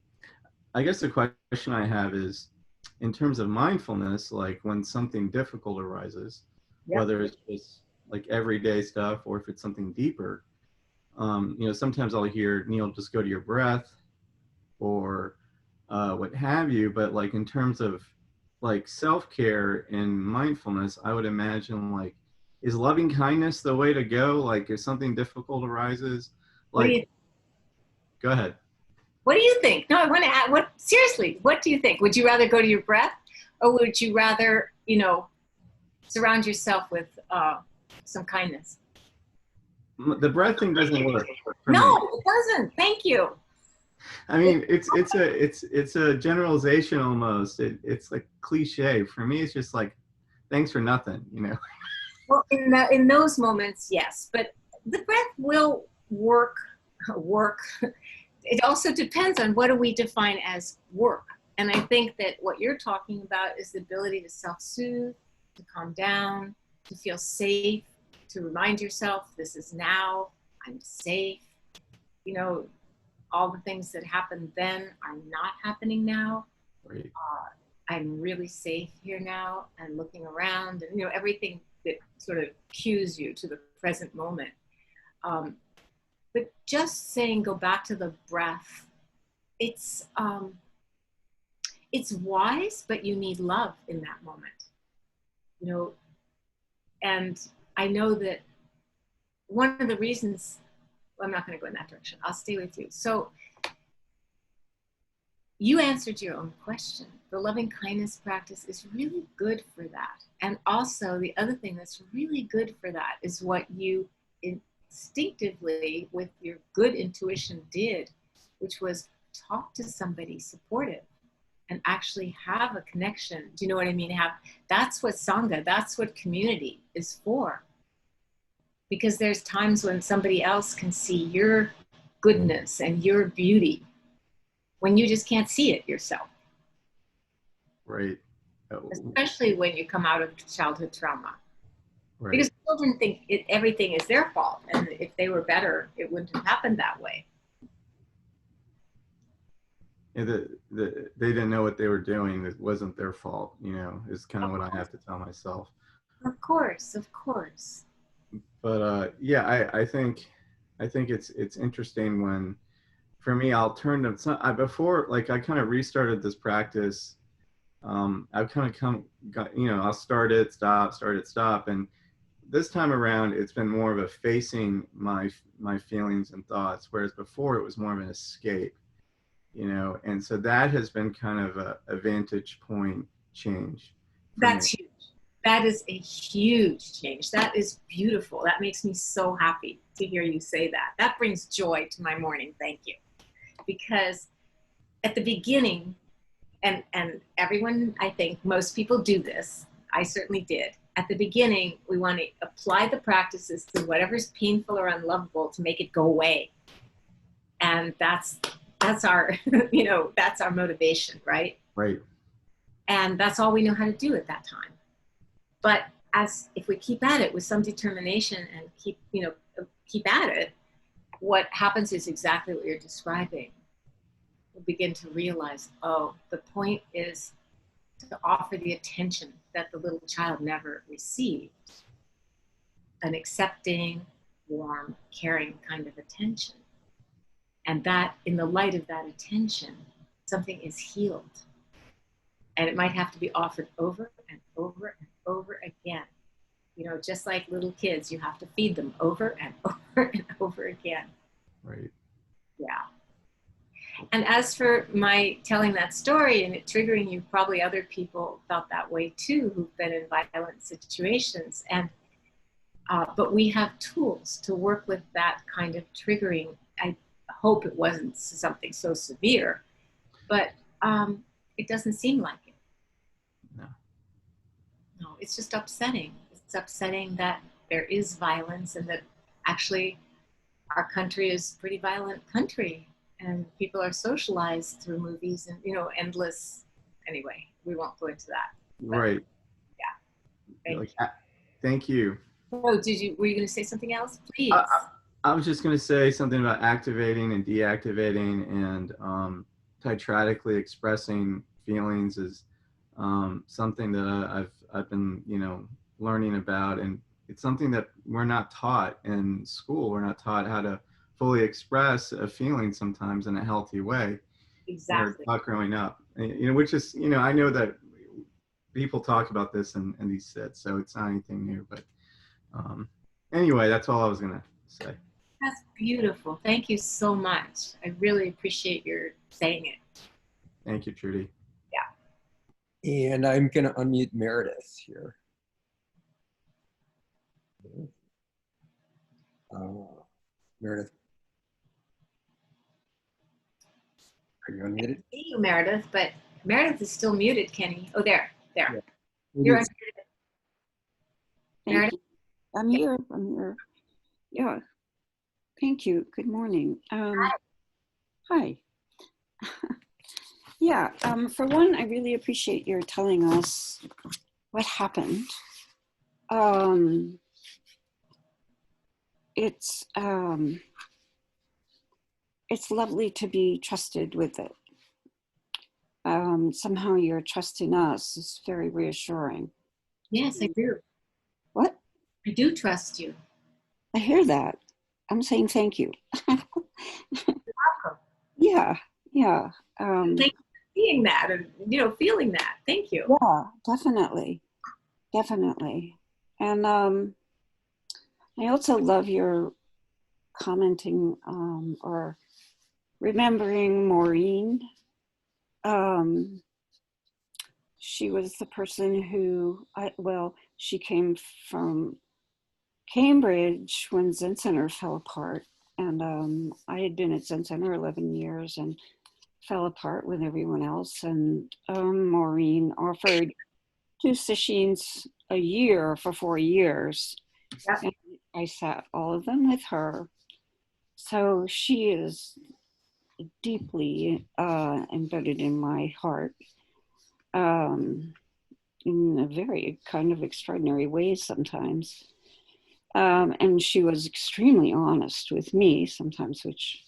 I guess the question I have is, in terms of mindfulness, like when something difficult arises, Yep. whether it's just like everyday stuff or if it's something deeper, sometimes I'll hear, Neil, just go to your breath or what have you. But like in terms of like self-care and mindfulness, I would imagine like, is loving kindness the way to go? Like if something difficult arises, What do like, you go ahead. What do you think? No, I want to add, seriously, what do you think? Would you rather go to your breath, or would you rather, surround yourself with some kindness? The breath thing doesn't work for No, me. it doesn't. Thank you. I mean, it's a generalization almost. It's like cliche. For me, it's just like, thanks for nothing, you know? Well, in those moments, yes, but the breath will work. Work. It also depends on what do we define as work. And I think that what you're talking about is the ability to self-soothe, to calm down, to feel safe, to remind yourself, this is now, I'm safe. All the things that happened then are not happening now. Right. I'm really safe here now, and looking around, and everything that sort of cues you to the present moment. But just saying, go back to the breath, it's wise, but you need love in that moment. And I know that one of the reasons, well, I'm not going to go in that direction. I'll stay with you. So you answered your own question. The loving kindness practice is really good for that. And also the other thing that's really good for that is what you instinctively with your good intuition did, which was talk to somebody supportive and actually have a connection. Do you know what I mean? That's what Sangha, that's what community is for. Because there's times when somebody else can see your goodness and your beauty when you just can't see it yourself. Right. Especially when you come out of childhood trauma. Right. Because children think everything is their fault, and if they were better, it wouldn't have happened that way. Yeah, they didn't know what they were doing. It wasn't their fault, is kind of what I have to tell myself. Of course. But yeah, I think it's interesting when, for me, I'll turn to before, like I kind of restarted this practice. I've kind of I'll start it, stop, and this time around it's been more of a facing my feelings and thoughts, whereas before it was more of an escape, and so that has been kind of a vantage point change. That's huge. That is a huge change. That is beautiful. That makes me so happy to hear you say that. That brings joy to my morning. Thank you. Because at the beginning, and everyone, I think most people do this, I certainly did. At the beginning, we want to apply the practices to whatever's painful or unlovable to make it go away. And that's our, that's our motivation, right? Right. And that's all we know how to do at that time. But if we keep at it with some determination and keep at it, what happens is exactly what you're describing. We'll begin to realize, the point is to offer the attention that the little child never received. An accepting, warm, caring kind of attention. And that, in the light of that attention, something is healed. And it might have to be offered over and over and over again. Just like little kids, you have to feed them over and over and over again. Right. Yeah. And as for my telling that story and it triggering you, probably other people felt that way too, who've been in violent situations. And but we have tools to work with that kind of triggering. I hope it wasn't something so severe, but it doesn't seem like it. No, it's just upsetting. It's upsetting that there is violence and that actually our country is a pretty violent country and people are socialized through movies and, endless. Anyway, we won't go into that. But, right. Yeah. Thank you. Oh, were you going to say something else? Please. I was just going to say something about activating and deactivating and tetratically expressing feelings is something that I've been, learning about, and it's something that we're not taught in school. We're not taught how to fully express a feeling sometimes in a healthy way. Exactly. We're taught growing up, which is, I know that people talk about this in these sits, so it's not anything new. But anyway, that's all I was gonna say. That's beautiful. Thank you so much. I really appreciate your saying it. Thank you, Trudy. And I'm going to unmute Meredith here. Meredith. Are you unmuted? I see you, Meredith, but Meredith is still muted, Kenny. Oh, there. Yeah. You're unmuted. Thank Meredith? you. I'm here. I'm here. Yeah. Thank you. Good morning. Hi. Yeah. For one, I really appreciate your telling us what happened. It's lovely to be trusted with it. Somehow your trust in us is very reassuring. Yes, I do. What? I do trust you. I hear that. I'm saying thank you. You're welcome. Yeah. Thank you for seeing that and feeling that. Thank you. Yeah, definitely. And I also love your commenting or remembering Maureen. She was the person who, she came from Cambridge when Zen Center fell apart. And I had been at Zen Center 11 years and fell apart with everyone else. And Maureen offered 2 sessions a year for 4 years. Yep. And I sat all of them with her. So she is deeply embedded in my heart in a very kind of extraordinary way sometimes. And she was extremely honest with me sometimes, which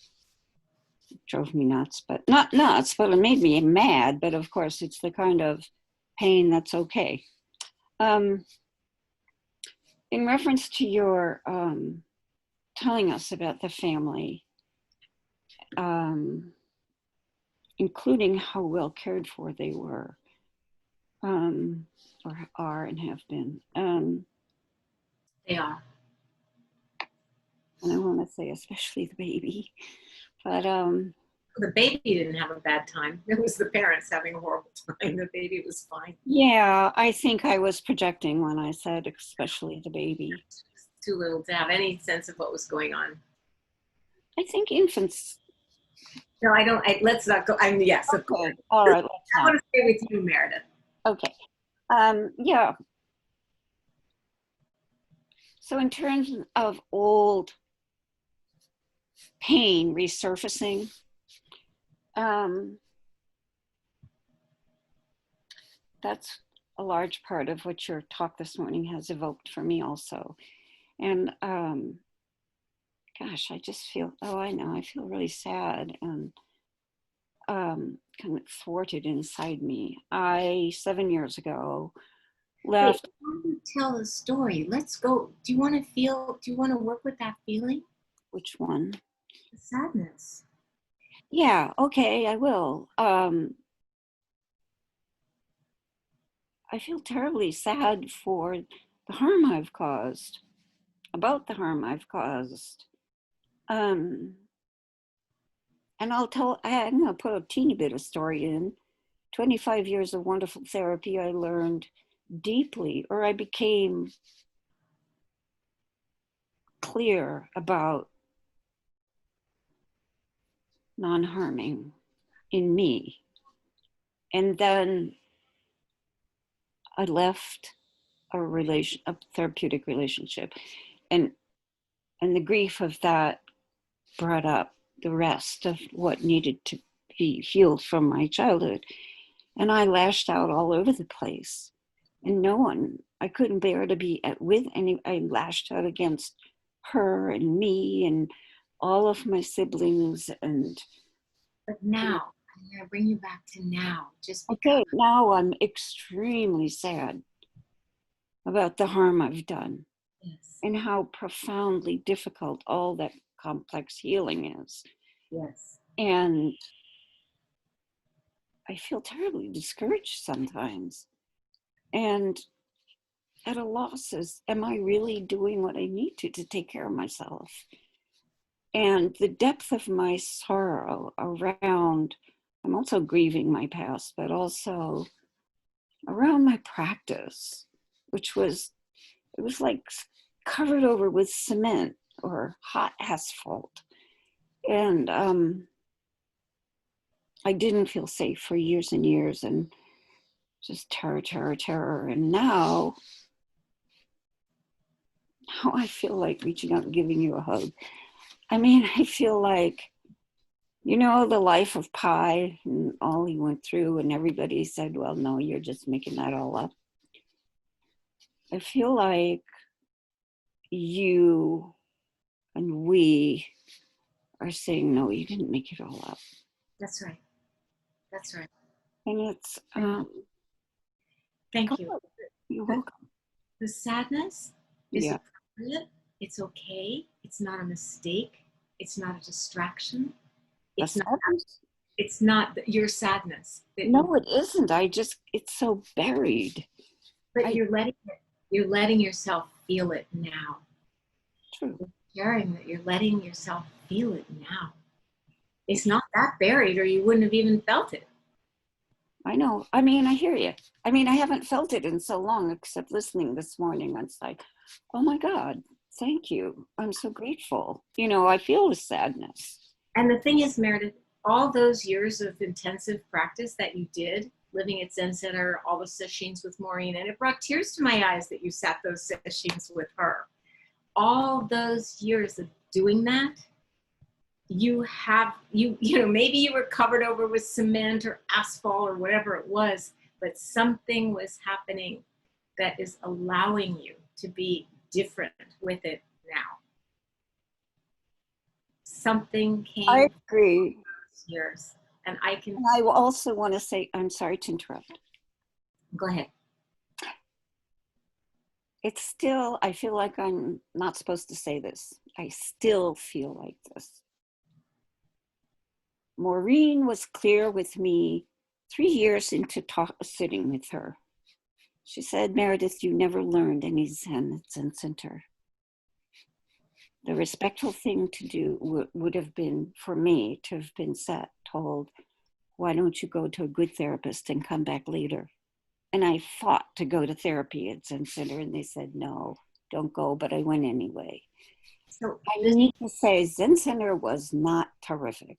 drove me nuts, but not nuts, but it made me mad. But of course, it's the kind of pain that's okay. In reference to your telling us about the family, including how well cared for they were, or are and have been. They are. And I want to say especially the baby, but The baby didn't have a bad time. It was the parents having a horrible time. The baby was fine. yeah, I think I was projecting when I said especially the baby. Too little to have any sense of what was going on. I think infants. No, I don't. Let's not go. Yes, of course. Okay, all right. I want to stay with you, Meredith. Okay. Yeah. So in terms of old pain resurfacing, that's a large part of what your talk this morning has evoked for me also. And gosh, I just feel, I feel really sad and kind of thwarted inside me. 7 years ago, left. Wait, tell a story. Let's go. Do you want to work with that feeling? Which one? The sadness. Yeah, okay, I will. I feel terribly sad for the harm I've caused, about the harm I've caused. And I'm gonna put a teeny bit of story in. 25 years of wonderful therapy, I learned deeply, or I became clear about non-harming in me. And then I left a therapeutic relationship, and the grief of that brought up the rest of what needed to be healed from my childhood. And I lashed out all over the place, and I couldn't bear to be with any. I lashed out against her and me and all of my siblings. But now, I'm going to bring you back to now. Just because. Okay, now I'm extremely sad about the harm I've done Yes. and how profoundly difficult all that complex healing is. Yes. And I feel terribly discouraged sometimes and at a loss as, am I really doing what I need to take care of myself? And the depth of my sorrow around, I'm also grieving my past, but also around my practice, which was, it was like covered over with cement or hot asphalt. And I didn't feel safe for years and years, and just terror, terror, terror. And now I feel like reaching out and giving you a hug. I mean, I feel like, you know, the life of Pi and all he went through, and everybody said, well, no, you're just making that all up. I feel like you and we are saying, no, you didn't make it all up. That's right. That's right. And it's, Thank you. you're welcome. The sadness is Yeah. appropriate. It's okay. It's not a mistake. It's not a distraction. That's It's not your sadness. no, it isn't. It's so buried. But you're letting yourself feel it now. True. You're sharing that you're letting yourself feel it now. It's not that buried or you wouldn't have even felt it. I know. I mean, I hear you. I mean, I haven't felt it in so long, except listening this morning. It's like, oh my God, thank you. I'm so grateful. You know, I feel the sadness. And the thing is, Meredith, all those years of intensive practice that you did, living at Zen Center, all the sessions with Maureen, and it brought tears to my eyes that you sat those sessions with her. All those years of doing that, you know, maybe you were covered over with cement or asphalt or whatever it was, but something was happening that is allowing you to be different with it now. Something came. I agree. Those years, and I can. And I also want to say, I'm sorry to interrupt. Go ahead. It's still, I feel like I'm not supposed to say this. I still feel like this. Maureen was clear with me 3 years into sitting with her. She said, Meredith, you never learned any Zen at Zen Center. The respectful thing to do would have been for me to have been told, why don't you go to a good therapist and come back later? And I fought to go to therapy at Zen Center, and they said, no, don't go, but I went anyway. So I need to say Zen Center was not terrific.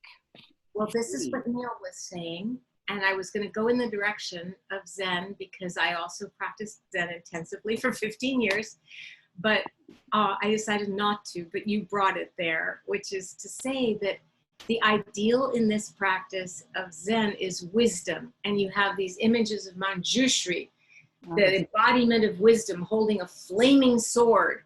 well, this is what Neil was saying, and I was going to go in the direction of Zen because I also practiced Zen intensively for 15 years, but I decided not to, but you brought it there, which is to say that the ideal in this practice of Zen is wisdom, and you have these images of Manjushri, the embodiment of wisdom, holding a flaming sword.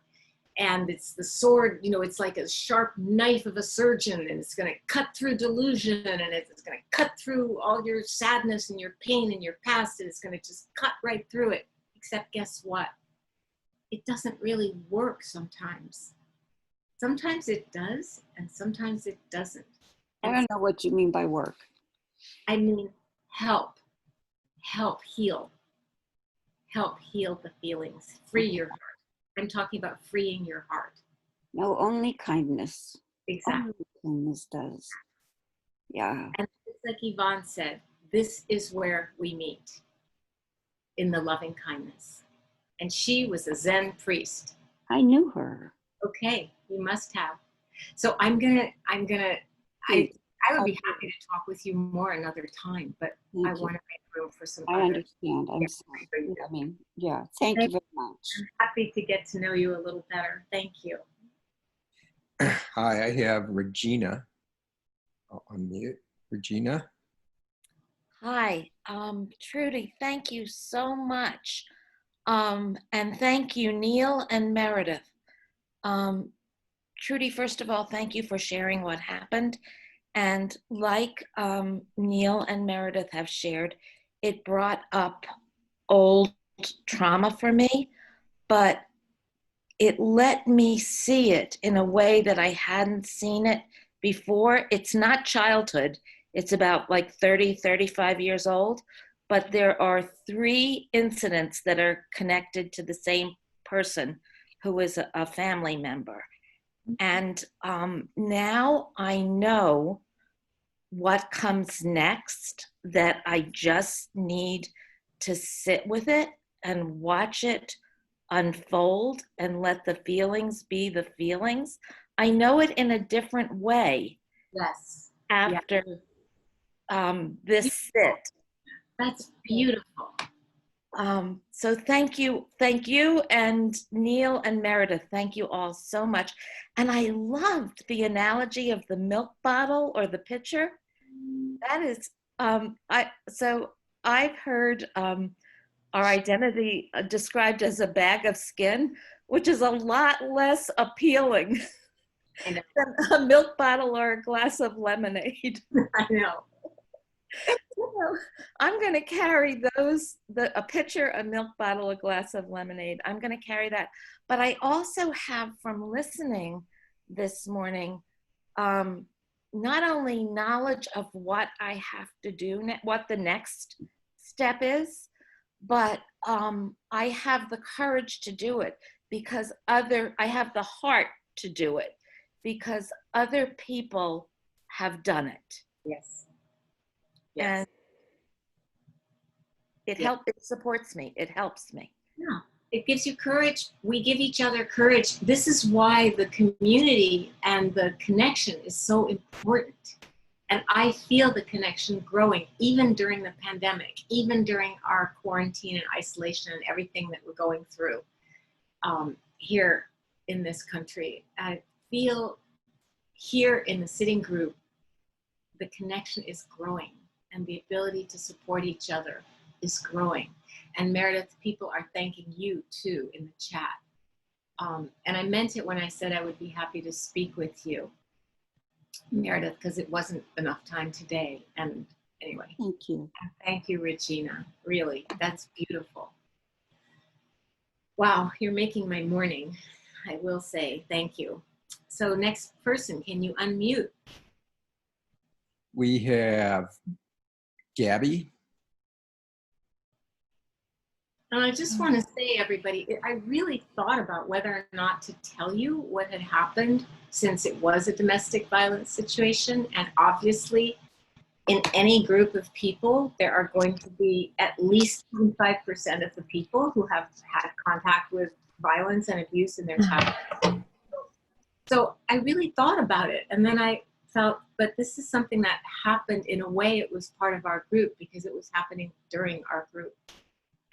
And it's the sword, you know, it's like a sharp knife of a surgeon, and it's going to cut through delusion, and it's going to cut through all your sadness and your pain and your past, and it's going to just cut right through it. Except guess what? It doesn't really work sometimes. Sometimes it does, and sometimes it doesn't. I don't know what you mean by work. I mean, help heal the feelings, free your heart. I'm talking about freeing your heart. No, only kindness. Exactly. Only kindness does. Yeah. And it's like Yvonne said, this is where we meet, in the loving kindness. And she was a Zen priest. I knew her. Okay, you must have. So I would be happy to talk with you more another time, but Thank I you. want to make room for some I other. understand. I'm sorry. I mean, yeah. Thank you very much. I'm happy to get to know you a little better. Thank you. Hi, I have Regina on mute. Regina? Hi, Trudy, thank you so much. And thank you, Neil and Meredith. Trudy, first of all, thank you for sharing what happened. And like Neil and Meredith have shared, it brought up old trauma for me, but it let me see it in a way that I hadn't seen it before. It's not childhood. It's about like 30, 35 years old, but there are 3 incidents that are connected to the same person who is a family member. And now I know what comes next, that I just need to sit with it and watch it unfold and let the feelings be the feelings. I know it in a different way Yes. after this sit. That's beautiful. So thank you, and Neil and Meredith, thank you all so much. And I loved the analogy of the milk bottle or the pitcher. That is, I've heard our identity described as a bag of skin, which is a lot less appealing than a milk bottle or a glass of lemonade. I know. I'm going to carry those, a pitcher, a milk bottle, a glass of lemonade. I'm going to carry that. But I also have, from listening this morning, not only knowledge of what I have to do, what the next step is, but I have the courage to do it because I have the heart to do it because other people have done it. Yes. And it helps, it supports me, it helps me. Yeah, it gives you courage. We give each other courage. This is why the community and the connection is so important. And I feel the connection growing even during the pandemic, even during our quarantine and isolation and everything that we're going through here in this country. I feel here in the sitting group, the connection is growing and the ability to support each other is growing. And Meredith, people are thanking you too in the chat. And I meant it when I said I would be happy to speak with you, Meredith, because it wasn't enough time today. And anyway. Thank you. Thank you, Regina. Really, that's beautiful. Wow, you're making my morning. I will say thank you. So next person, can you unmute? We have Gabby. And I just want to say, everybody, I really thought about whether or not to tell you what had happened since it was a domestic violence situation. And obviously, in any group of people, there are going to be at least 25% of the people who have had contact with violence and abuse in their childhood. So I really thought about it. And then I felt, but this is something that happened in a way, it was part of our group because it was happening during our group.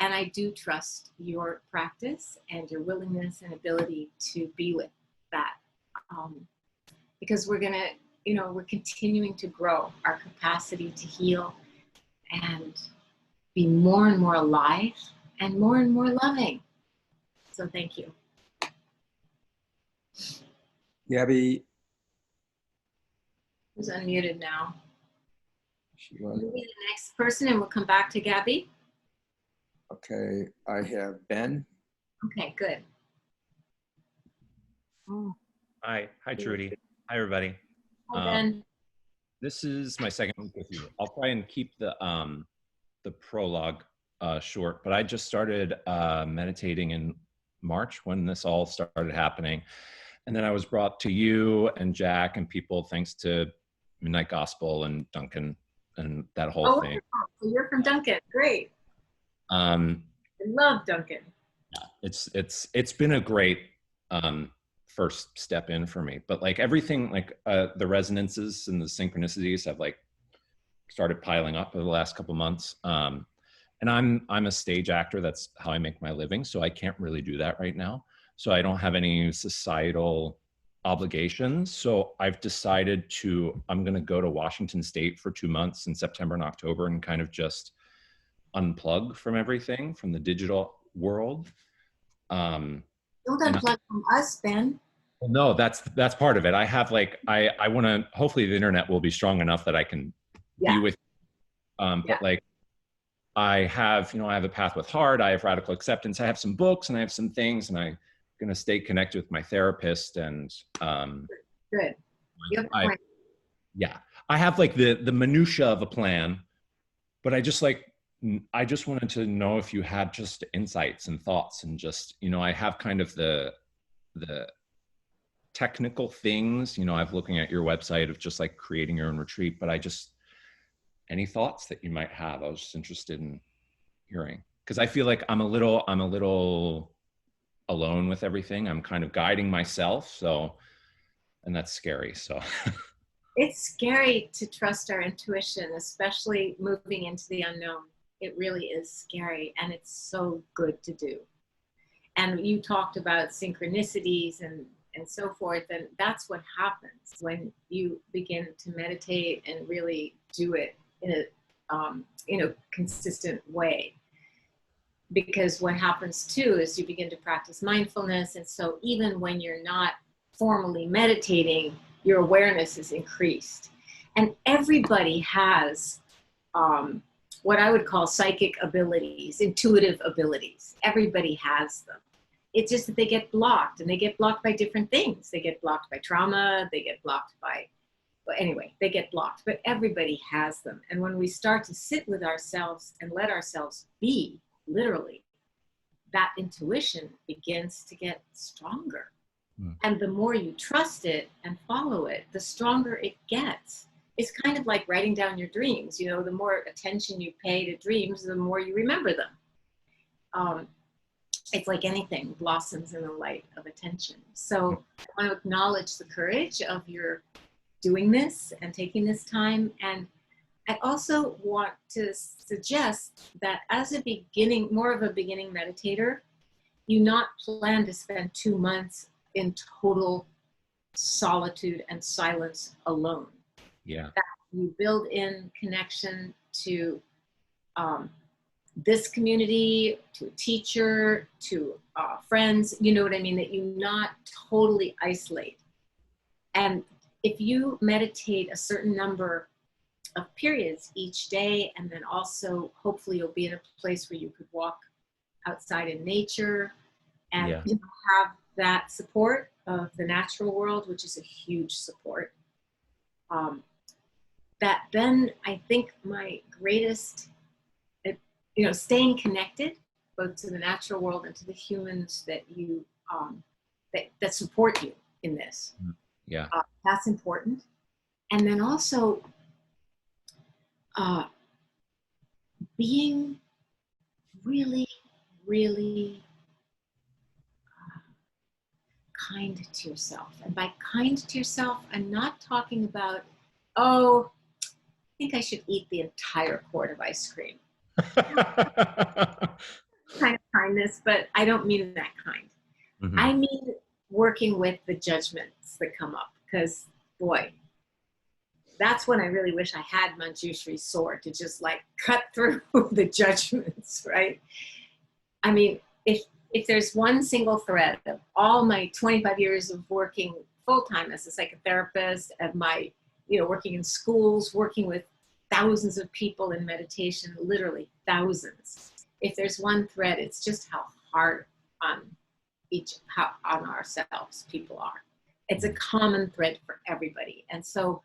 And I do trust your practice and your willingness and ability to be with that. Because we're gonna, we're continuing to grow our capacity to heal and be more and more alive and more loving. So thank you. Gabby. Who's unmuted now? Maybe the next person and we'll come back to Gabby. Okay, I have Ben. Okay, good. Hi, Trudy. Hi, everybody. Hi, Ben. This is my second week with you. I'll try and keep the prologue short, but I just started meditating in March when this all started happening. And then I was brought to you and Jack and people thanks to Midnight Gospel and Duncan and that whole thing. So you're from Duncan, great. I love Duncan. Yeah, it's been a great first step in for me, but like everything, like the resonances and the synchronicities have like started piling up over the last couple months. And I'm a stage actor. That's how I make my living. So I can't really do that right now. So I don't have any societal obligations. So I've decided I'm going to go to Washington State for 2 months in September and October and kind of just unplug from everything, from the digital world. Don't unplug from us, Ben. Well, no, that's part of it. I have like, I want to, hopefully the internet will be strong enough that I can be Yeah. with, Yeah. but like, I have, I have a path with heart, I have radical acceptance, I have some books and I have some things, and I'm going to stay connected with my therapist. And Good. You have a I, plan. yeah, I have like the minutia of a plan, but I just wanted to know if you had just insights and thoughts, and just, I have kind of the technical things, I've looking at your website of just like creating your own retreat, but any thoughts that you might have, I was just interested in hearing, because I feel like I'm a little alone with everything. I'm kind of guiding myself. So, and that's scary. So It's scary to trust our intuition, especially moving into the unknown. It really is scary, and it's so good to do. And you talked about synchronicities and so forth, and that's what happens when you begin to meditate and really do it in a consistent way. Because what happens too is you begin to practice mindfulness, and so even when you're not formally meditating, your awareness is increased. And everybody has what I would call psychic abilities, intuitive abilities. Everybody has them. It's just that they get blocked, and they get blocked by different things. They get blocked by trauma, they get blocked by, well, anyway, they get blocked, but everybody has them. And when we start to sit with ourselves and let ourselves be, literally, that intuition begins to get stronger. And the more you trust it and follow it, the stronger it gets. It's kind of like writing down your dreams. The more attention you pay to dreams, the more you remember them. It's like anything blossoms in the light of attention. So I want to acknowledge the courage of your doing this and taking this time. And I also want to suggest that as more of a beginning meditator, you not plan to spend 2 months in total solitude and silence alone. yeah, That you build in connection to this community, to a teacher, to friends, you know what I mean, that you not totally isolate. And if you meditate a certain number of periods each day, and then also hopefully you'll be in a place where you could walk outside in nature and have that support of the natural world, which is a huge support. That then I think my greatest, staying connected both to the natural world and to the humans that you that support you in this. yeah, That's important. And then also being really, really kind to yourself. And by kind to yourself, I'm not talking about, I think I should eat the entire quart of ice cream. Kind of kindness, but I don't mean that kind. Mm-hmm. I mean working with the judgments that come up, because boy, that's when I really wish I had Manjushri's sword to just like cut through the judgments, right? I mean, if there's one single thread of all my 25 years of working full-time as a psychotherapist, and my, working in schools, working with thousands of people in meditation, literally thousands. If there's one thread, it's just how hard on ourselves people are. It's a common thread for everybody. And so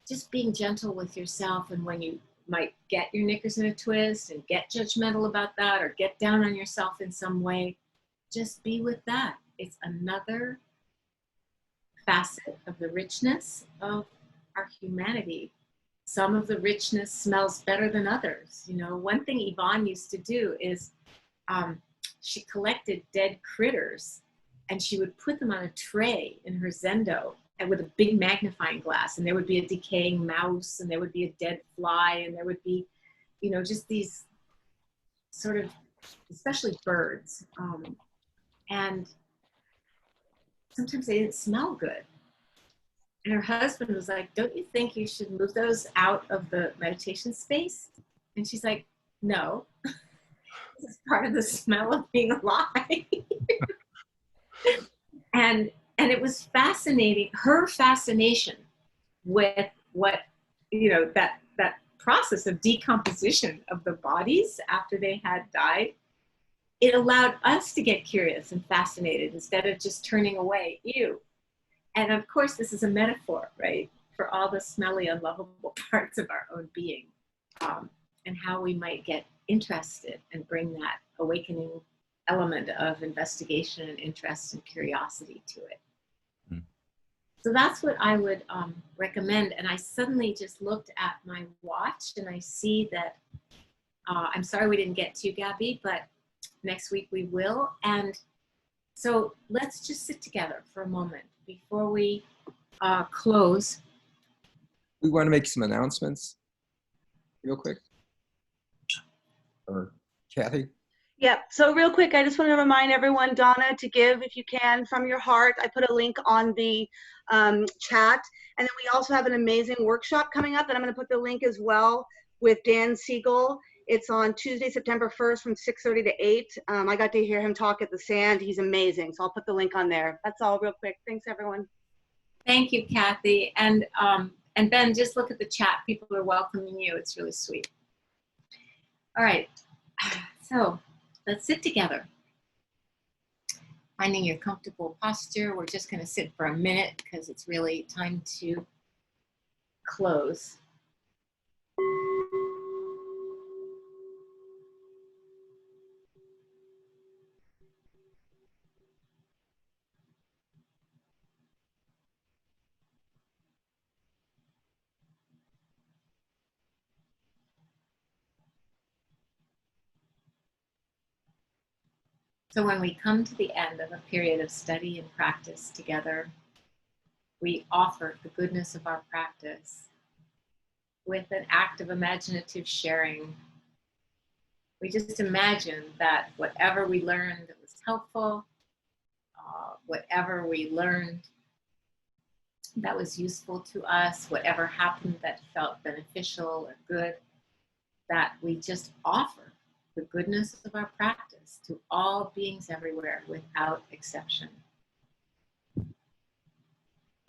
just being gentle with yourself, and when you might get your knickers in a twist and get judgmental about that, or get down on yourself in some way, just be with that. It's another facet of the richness of our humanity. Some of the richness smells better than others. One thing Yvonne used to do is she collected dead critters, and she would put them on a tray in her Zendo, and with a big magnifying glass, and there would be a decaying mouse, and there would be a dead fly, and there would be, just these sort of, especially birds. And sometimes they didn't smell good. And her husband was like, don't you think you should move those out of the meditation space? And she's like, no, this is part of the smell of being alive. And And it was fascinating, her fascination with what, that process of decomposition of the bodies after they had died. It allowed us to get curious and fascinated instead of just turning away, ew. And of course, this is a metaphor, right, for all the smelly, unlovable parts of our own being, and how we might get interested and bring that awakening element of investigation and interest and curiosity to it. So that's what I would recommend. And I suddenly just looked at my watch and I see that, I'm sorry we didn't get to you, Gabby, but next week we will. And so let's just sit together for a moment before we close. We want to make some announcements real quick. Or Kathy? Yeah, so real quick, I just want to remind everyone, Donna, to give, if you can, from your heart. I put a link on the chat. And then we also have an amazing workshop coming up, and I'm going to put the link as well with Dan Siegel. It's on Tuesday, September 1st from 6:30 to 8. I got to hear him talk at the Sand. He's amazing. So I'll put the link on there. That's all real quick. Thanks, everyone. Thank you, Kathy. And Ben, just look at the chat. People are welcoming you. It's really sweet. All right. So let's sit together. Finding your comfortable posture. We're just going to sit for a minute because it's really time to close. So when we come to the end of a period of study and practice together, we offer the goodness of our practice with an act of imaginative sharing. We just imagine that whatever we learned that was helpful, whatever we learned that was useful to us, whatever happened that felt beneficial or good, that we just offer the goodness of our practice to all beings everywhere without exception.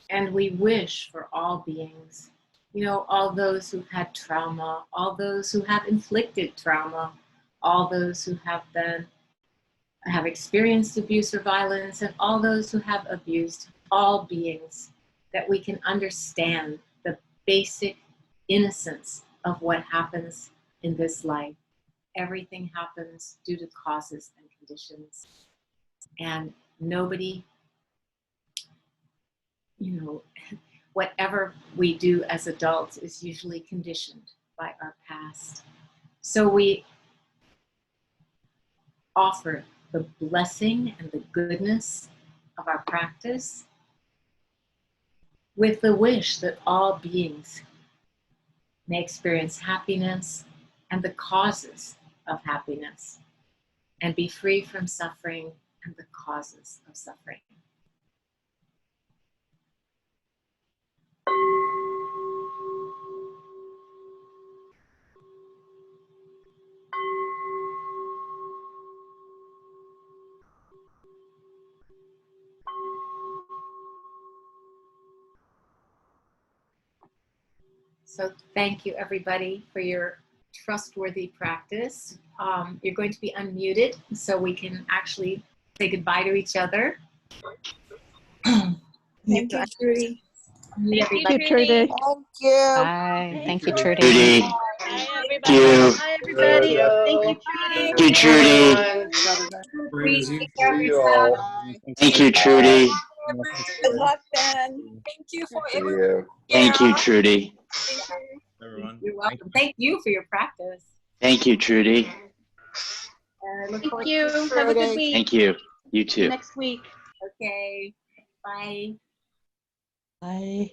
And we wish for all beings, all those who've had trauma, all those who have inflicted trauma, all those who have experienced abuse or violence, and all those who have abused, all beings, that we can understand the basic innocence of what happens in this life. Everything happens due to causes and conditions. And nobody, whatever we do as adults is usually conditioned by our past. So we offer the blessing and the goodness of our practice with the wish that all beings may experience happiness and the causes of happiness, and be free from suffering and the causes of suffering. So thank you, everybody, for your trustworthy practice. You're going to be unmuted so we can actually say goodbye to each other. Thank you, Trudy. Thank you, Trudy. Thank you. Bye. Thank you, Trudy. Trudy. Bye, everybody. Thank you. Bye, everybody. Thank Thank you, Trudy. you, Trudy. Please Crazy. take care of See you yourself. all. Thank you, Trudy. Good luck, Ben. Thank you for See everything. you. Thank you, Trudy. Everyone. You're welcome. Thank you for your practice. Thank you, Trudy. I look Thank forward you. to Have a good week. Thank you. You See you too. next week. Okay. Bye. Bye.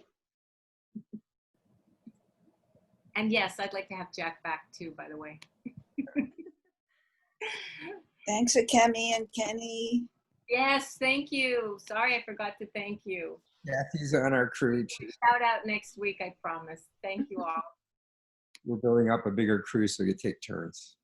And yes, I'd like to have Jack back too, by the way. Thanks to Kemi and Kenny. Yes, thank you. Sorry, I forgot to thank you. Kathy's on our cruise. Shout out next week, I promise. Thank you all. We're building up a bigger cruise so we can take turns.